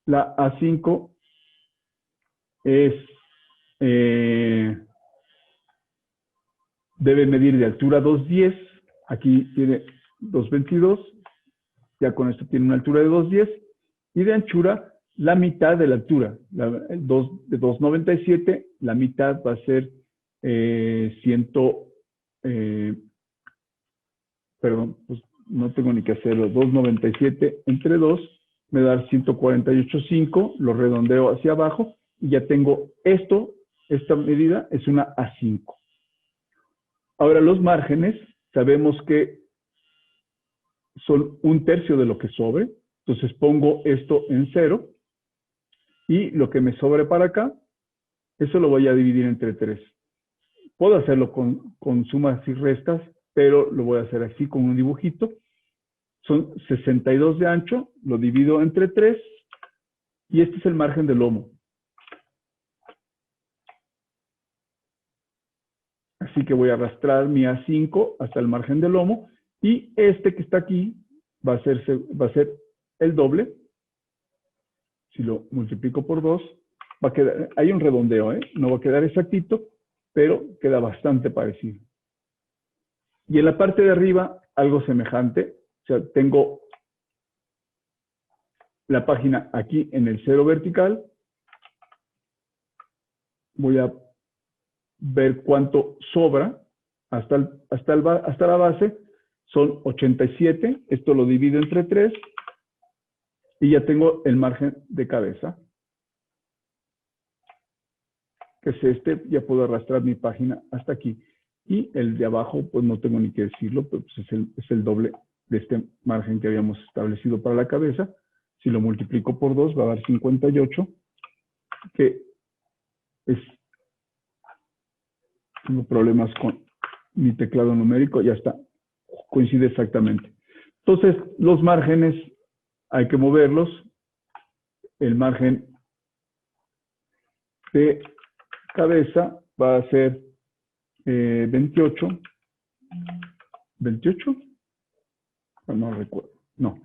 [SPEAKER 1] La A5 es, debe medir de altura 210, aquí tiene 222, ya con esto tiene una altura de 210, y de anchura la mitad de la altura, de 297, la mitad va a ser perdón, pues no tengo ni que hacerlo, 297 entre 2 me da 148.5, lo redondeo hacia abajo y ya tengo esto, esta medida es una A5. Ahora los márgenes, sabemos que son 1/3 de lo que sobre, entonces pongo esto en 0 y lo que me sobre para acá, eso lo voy a dividir entre 3. Puedo hacerlo con sumas y restas, pero lo voy a hacer así con un dibujito. Son 62 de ancho, lo divido entre 3 y este es el margen del lomo. Así que voy a arrastrar mi A5 hasta el margen del lomo y este que está aquí va a ser el doble. Si lo multiplico por 2, va a quedar, hay un redondeo, no va a quedar exactito, pero queda bastante parecido. Y en la parte de arriba, algo semejante. O sea, tengo la página aquí en el 0 vertical. Voy a ver cuánto sobra hasta la base. Son 87. Esto lo divido entre 3. Y ya tengo el margen de cabeza. Que es este. Ya puedo arrastrar mi página hasta aquí. Y el de abajo, pues no tengo ni que decirlo, pues es el doble de este margen que habíamos establecido para la cabeza. Si lo multiplico por 2, va a dar 58, que es... Tengo problemas con mi teclado numérico, ya está, coincide exactamente. Entonces, los márgenes hay que moverlos. El margen de cabeza va a ser 28. ¿28? No recuerdo. No,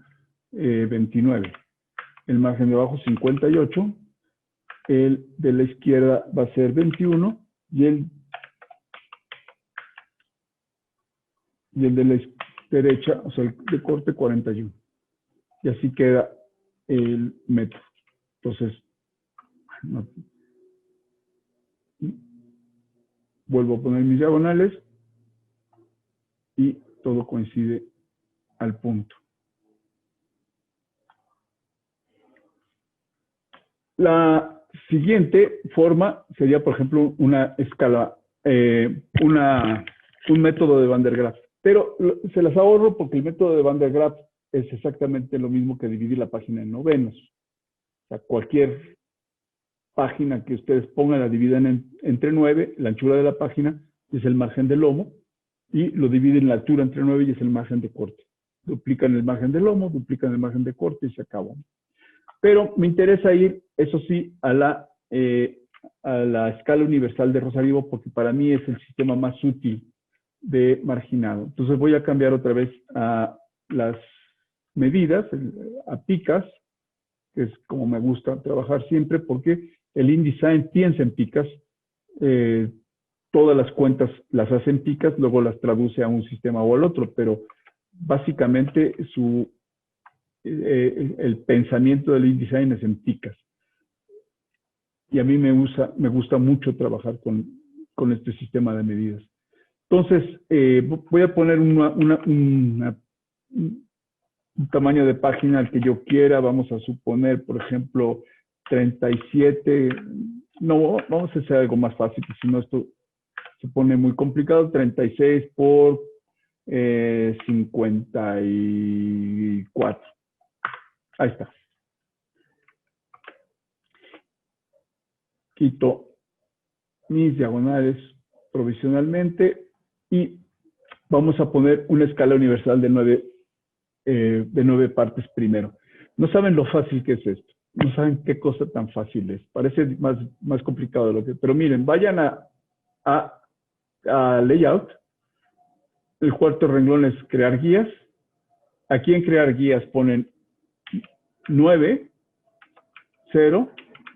[SPEAKER 1] 29. El margen de abajo 58. El de la izquierda va a ser 21 y el de la derecha, o sea, el de corte 41. Y así queda el metro. Entonces, no, vuelvo a poner mis diagonales y todo coincide al punto. La siguiente forma sería, por ejemplo, una escala, un método de Van der Graaf. Pero se las ahorro porque el método de Van der Graaf es exactamente lo mismo que dividir la página en novenos. O sea, cualquier página que ustedes pongan la dividan entre 9, la anchura de la página es el margen del lomo, y lo dividen la altura entre 9 y es el margen de corte. Duplican el margen del lomo, duplican el margen de corte y se acabó. Pero me interesa ir, eso sí, a la escala universal de Rosarivo, porque para mí es el sistema más útil de marginado. Entonces voy a cambiar otra vez a las medidas, a picas, que es como me gusta trabajar siempre, porque el InDesign piensa en picas. Todas las cuentas las hace en picas, luego las traduce a un sistema o al otro, pero básicamente el pensamiento del InDesign es en picas. Y a mí me gusta mucho trabajar con este sistema de medidas. Entonces, voy a poner un tamaño de página al que yo quiera. Vamos a suponer, por ejemplo, 37, no, vamos a hacer algo más fácil, porque si no esto se pone muy complicado. 36 por 54. Ahí está. Quito mis diagonales provisionalmente y vamos a poner una escala universal de 9 partes primero. No saben lo fácil que es esto. No saben qué cosa tan fácil es. Parece más complicado de lo que... Pero miren, vayan a Layout. El cuarto renglón es crear guías. Aquí en crear guías ponen 9, 0,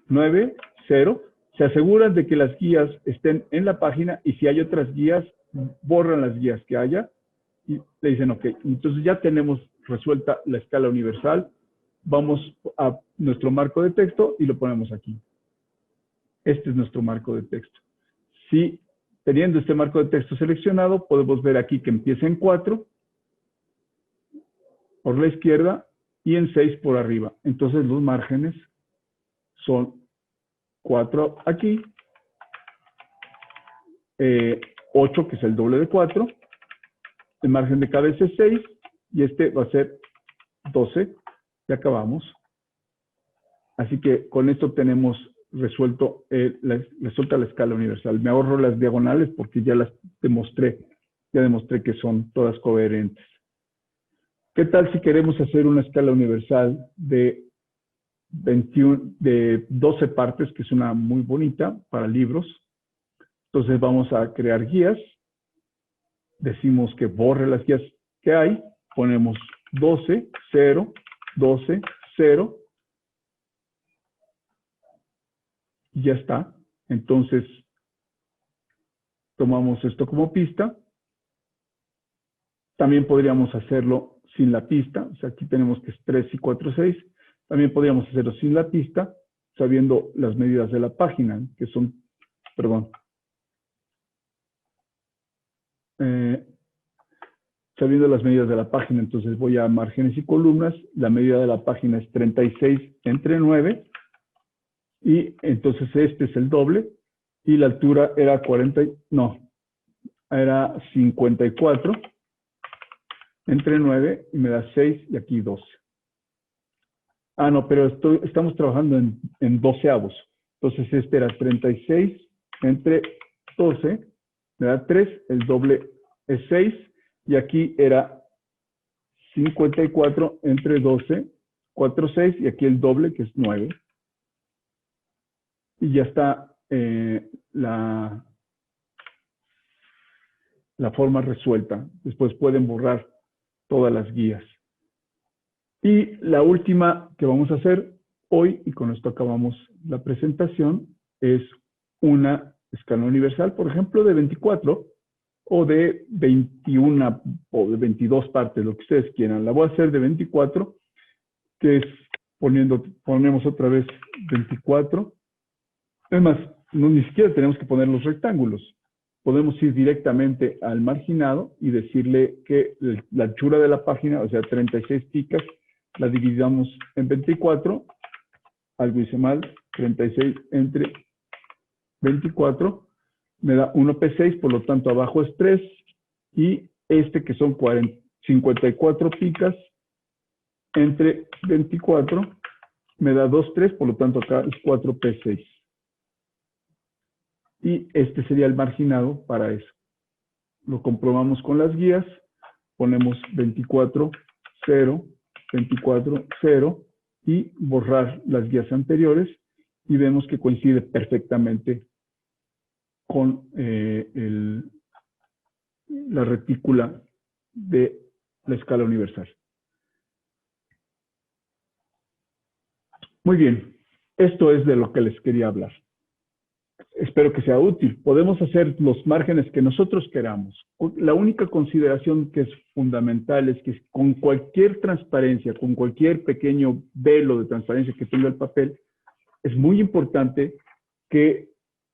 [SPEAKER 1] 9, 0. Se aseguran de que las guías estén en la página y si hay otras guías, borran las guías que haya y le dicen OK. Entonces ya tenemos resuelta la escala universal. Vamos a nuestro marco de texto y lo ponemos aquí. Este es nuestro marco de texto. Si teniendo este marco de texto seleccionado, podemos ver aquí que empieza en 4 por la izquierda y en 6 por arriba. Entonces los márgenes son 4 aquí, 8 que es el doble de 4, el margen de cabeza es 6 y este va a ser 12. Ya acabamos. Así que con esto tenemos resuelta la escala universal. Me ahorro las diagonales porque ya las demostré. Ya demostré que son todas coherentes. ¿Qué tal si queremos hacer una escala universal de 12 partes, que es una muy bonita para libros? Entonces vamos a crear guías. Decimos que borre las guías que hay. Ponemos 12, 0, 12, 0. Y ya está. Entonces, tomamos esto como pista. También podríamos hacerlo sin la pista. O sea, aquí tenemos que es 3 y 4, 6. También podríamos hacerlo sin la pista, sabiendo las medidas de la página, que son, perdón. Sabiendo las medidas de la página, entonces voy a márgenes y columnas. La medida de la página es 36 entre 9. Y entonces este es el doble. Y la altura era 54 entre 9 y me da 6 y aquí 12. Ah, no, pero estamos trabajando en doceavos. Entonces este era 36 entre 12, me da 3, el doble es 6 y aquí era 54 entre 12, 4, 6 y aquí el doble que es 9. Y ya está la forma resuelta. Después pueden borrar todas las guías. Y la última que vamos a hacer hoy, y con esto acabamos la presentación, es una escala universal, por ejemplo, de 24 o de 21 o de 22 partes, lo que ustedes quieran. La voy a hacer de 24, que es ponemos otra vez 24. Además, ni siquiera tenemos que poner los rectángulos. Podemos ir directamente al marginado y decirle que la anchura de la página, o sea, 36 picas, la dividamos en 24. Algo hice mal. 36 entre 24 me da 1p6, por lo tanto abajo es 3. Y este que son 54 picas entre 24 me da 2,3, por lo tanto acá es 4p6. Y este sería el marginado para eso. Lo comprobamos con las guías. Ponemos 24, 0, 24, 0 y borrar las guías anteriores y vemos que coincide perfectamente con la retícula de la escala universal. Muy bien, esto es de lo que les quería hablar. Espero que sea útil. Podemos hacer los márgenes que nosotros queramos. La única consideración que es fundamental es que con cualquier transparencia, con cualquier pequeño velo de transparencia que tenga el papel, es muy importante que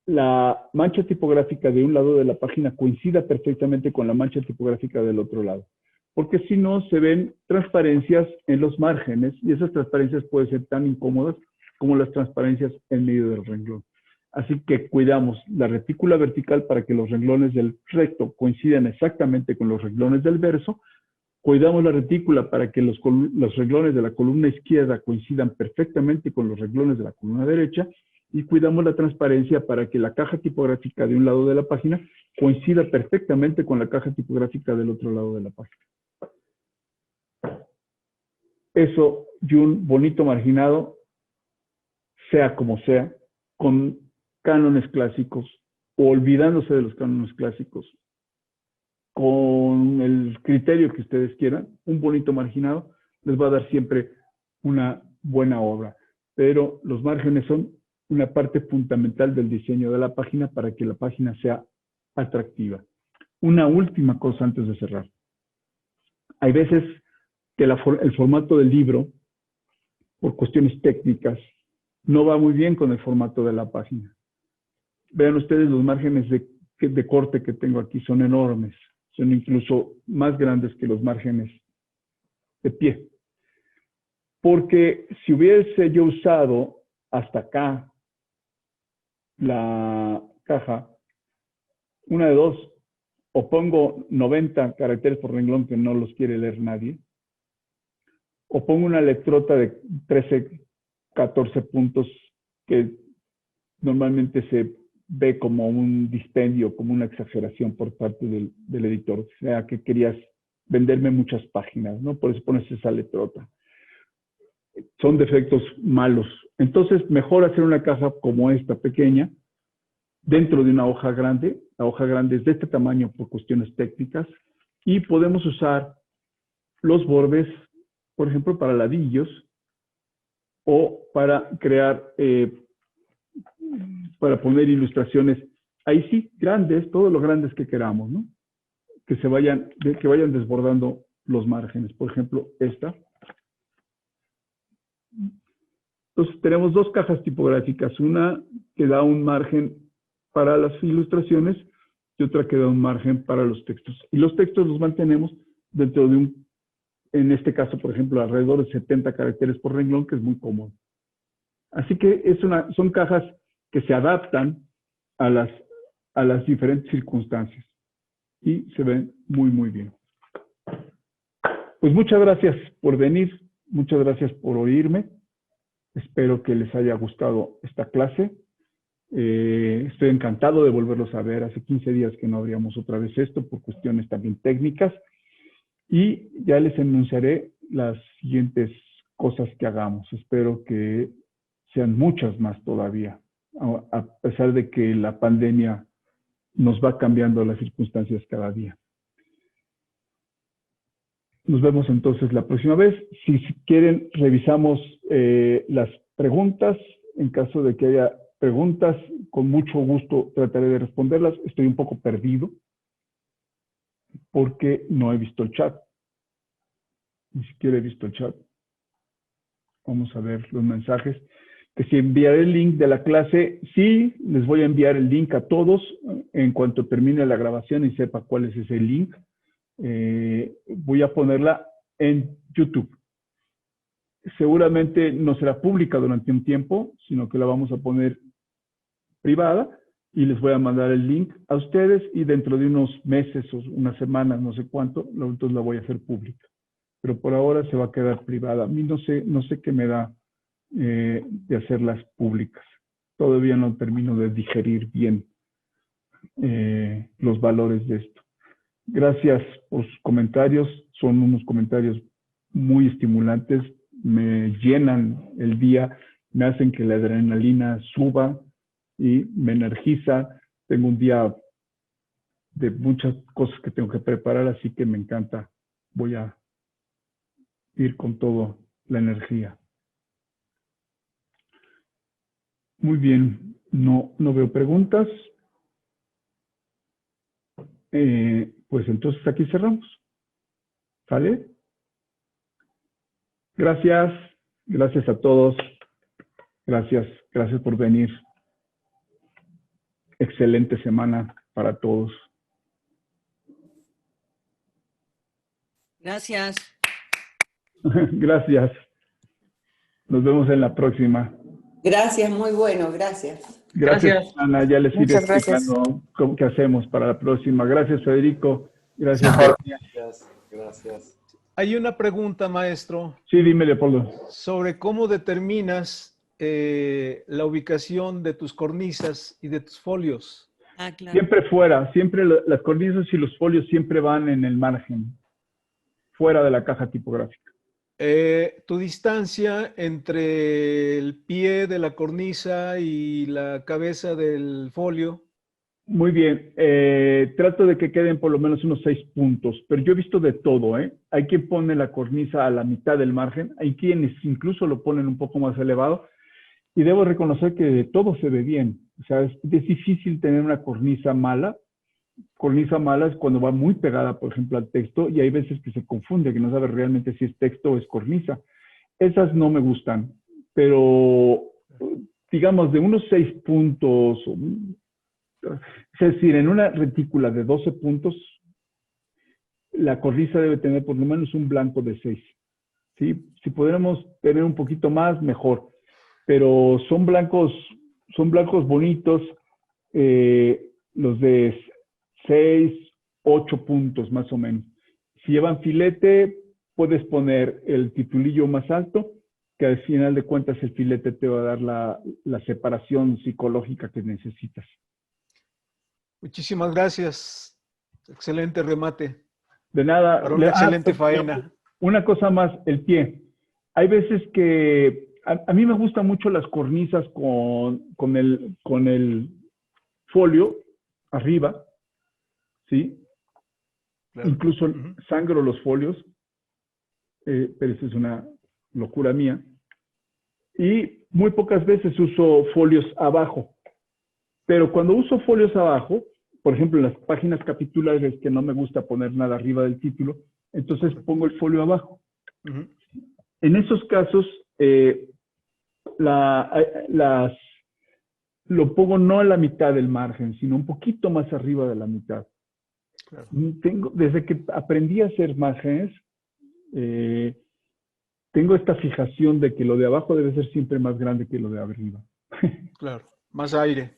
[SPEAKER 1] la mancha tipográfica de un lado de la página coincida perfectamente con la mancha tipográfica del otro lado. Porque si no, se ven transparencias en los márgenes y esas transparencias pueden ser tan incómodas como las transparencias en medio del renglón. Así que cuidamos la retícula vertical para que los renglones del recto coincidan exactamente con los renglones del verso. Cuidamos la retícula para que los renglones de la columna izquierda coincidan perfectamente con los renglones de la columna derecha. Y cuidamos la transparencia para que la caja tipográfica de un lado de la página coincida perfectamente con la caja tipográfica del otro lado de la página. Eso y un bonito marginado, sea como sea, con cánones clásicos, o olvidándose de los cánones clásicos, con el criterio que ustedes quieran, un bonito marginado les va a dar siempre una buena obra. Pero los márgenes son una parte fundamental del diseño de la página para que la página sea atractiva. Una última cosa antes de cerrar. Hay veces que el formato del libro, por cuestiones técnicas, no va muy bien con el formato de la página. Vean ustedes los márgenes de corte que tengo aquí, son enormes. Son incluso más grandes que los márgenes de pie. Porque si hubiese yo usado hasta acá la caja, una de dos, o pongo 90 caracteres por renglón que no los quiere leer nadie, o pongo una letrota de 13, 14 puntos que normalmente se ve como un dispendio, como una exageración por parte del editor. O sea, que querías venderme muchas páginas, ¿no? Por eso pones esa letrota. Son defectos malos. Entonces, mejor hacer una caja como esta, pequeña, dentro de una hoja grande. La hoja grande es de este tamaño por cuestiones técnicas, y podemos usar los bordes, por ejemplo, para ladillos, o para crear, para poner ilustraciones, ahí sí, grandes, todos los grandes que queramos, ¿no? Que vayan desbordando los márgenes. Por ejemplo, esta. Entonces, tenemos dos cajas tipográficas, una que da un margen para las ilustraciones y otra que da un margen para los textos. Y los textos los mantenemos dentro de en este caso, por ejemplo, alrededor de 70 caracteres por renglón, que es muy cómodo. Así que son cajas que se adaptan a las diferentes circunstancias y se ven muy, muy bien. Pues muchas gracias por venir, muchas gracias por oírme. Espero que les haya gustado esta clase. Estoy encantado de volverlos a ver. Hace 15 días que no abríamos otra vez esto por cuestiones también técnicas. Y ya les anunciaré las siguientes cosas que hagamos. Espero que sean muchas más todavía, a pesar de que la pandemia nos va cambiando las circunstancias cada día. Nos vemos entonces la próxima vez. Si quieren, revisamos las preguntas. En caso de que haya preguntas, con mucho gusto trataré de responderlas. Estoy un poco perdido porque no he visto el chat. Ni siquiera he visto el chat. Vamos a ver los mensajes. Que si enviaré el link de la clase, sí, les voy a enviar el link a todos en cuanto termine la grabación y sepa cuál es ese link. Voy a ponerla en YouTube. Seguramente no será pública durante un tiempo, sino que la vamos a poner privada y les voy a mandar el link a ustedes, y dentro de unos meses o unas semanas, no sé cuánto, entonces la voy a hacer pública. Pero por ahora se va a quedar privada. A mí no sé qué me da de hacerlas públicas. Todavía no termino de digerir bien los valores de esto. Gracias por sus comentarios. Son unos comentarios muy estimulantes. Me llenan el día, me hacen que la adrenalina suba y me energiza. Tengo un día de muchas cosas que tengo que preparar, así que me encanta. Voy a ir con toda la energía. Muy bien, no veo preguntas. Pues entonces aquí cerramos. ¿Sale? Gracias a todos. Gracias por venir. Excelente semana para todos.
[SPEAKER 2] Gracias.
[SPEAKER 1] Gracias. Nos vemos en la próxima.
[SPEAKER 2] Gracias, muy bueno, gracias.
[SPEAKER 1] Gracias,
[SPEAKER 3] Gracias.
[SPEAKER 1] Ana. Ya les iré
[SPEAKER 4] Muchas gracias.
[SPEAKER 1] explicando cómo qué hacemos para la próxima. Gracias, Federico. Gracias,
[SPEAKER 3] Mejor.
[SPEAKER 1] Virginia.
[SPEAKER 5] Gracias, gracias.
[SPEAKER 6] Hay una pregunta, maestro,
[SPEAKER 1] Sí, dime, Leopoldo.
[SPEAKER 6] sobre cómo determinas la ubicación de tus cornisas y de tus folios.
[SPEAKER 4] Ah, claro.
[SPEAKER 1] Siempre fuera, siempre las cornisas y los folios siempre van en el margen, fuera de la caja tipográfica.
[SPEAKER 6] Tu distancia entre el pie de la cornisa y la cabeza del folio.
[SPEAKER 1] Muy bien, trato de que queden por lo menos unos 6 puntos, pero yo he visto de todo, ¿eh? Hay quien pone la cornisa a la mitad del margen, hay quienes incluso lo ponen un poco más elevado, y debo reconocer que de todo se ve bien. O sea, es difícil tener una cornisa mala. Cornisa mala es cuando va muy pegada, por ejemplo, al texto, y hay veces que se confunde, que no sabe realmente si es texto o es cornisa. Esas no me gustan, pero digamos de unos 6 puntos, es decir, en una retícula de 12 puntos, la cornisa debe tener por lo menos un blanco de 6. ¿Sí? Si pudiéramos tener un poquito más, mejor. Pero son blancos bonitos, los de 6, 8 puntos más o menos. Si llevan filete, puedes poner el titulillo más alto, que al final de cuentas el filete te va a dar la separación psicológica que necesitas.
[SPEAKER 6] Muchísimas gracias. Excelente remate.
[SPEAKER 1] De nada.
[SPEAKER 6] Para una excelente faena.
[SPEAKER 1] Una cosa más, el pie. Hay veces que a mí me gustan mucho las cornisas con el folio arriba, ¿sí?
[SPEAKER 6] Claro.
[SPEAKER 1] Incluso sangro los folios, pero eso es una locura mía. Y muy pocas veces uso folios abajo. Pero cuando uso folios abajo, por ejemplo, en las páginas capitulares que no me gusta poner nada arriba del título, entonces pongo el folio abajo. En esos casos, lo pongo no a la mitad del margen, sino un poquito más arriba de la mitad.
[SPEAKER 6] Claro.
[SPEAKER 1] Desde que aprendí a hacer márgenes, tengo esta fijación de que lo de abajo debe ser siempre más grande que lo de arriba.
[SPEAKER 6] Claro, más aire.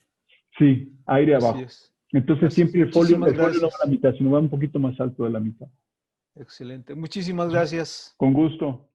[SPEAKER 1] Sí, aire abajo.
[SPEAKER 6] Así es.
[SPEAKER 1] Entonces
[SPEAKER 6] Gracias.
[SPEAKER 1] siempre el folio no
[SPEAKER 6] Muchísimas
[SPEAKER 1] va a la mitad, sino va un poquito más alto de la mitad.
[SPEAKER 6] Excelente. Muchísimas gracias.
[SPEAKER 1] Con gusto.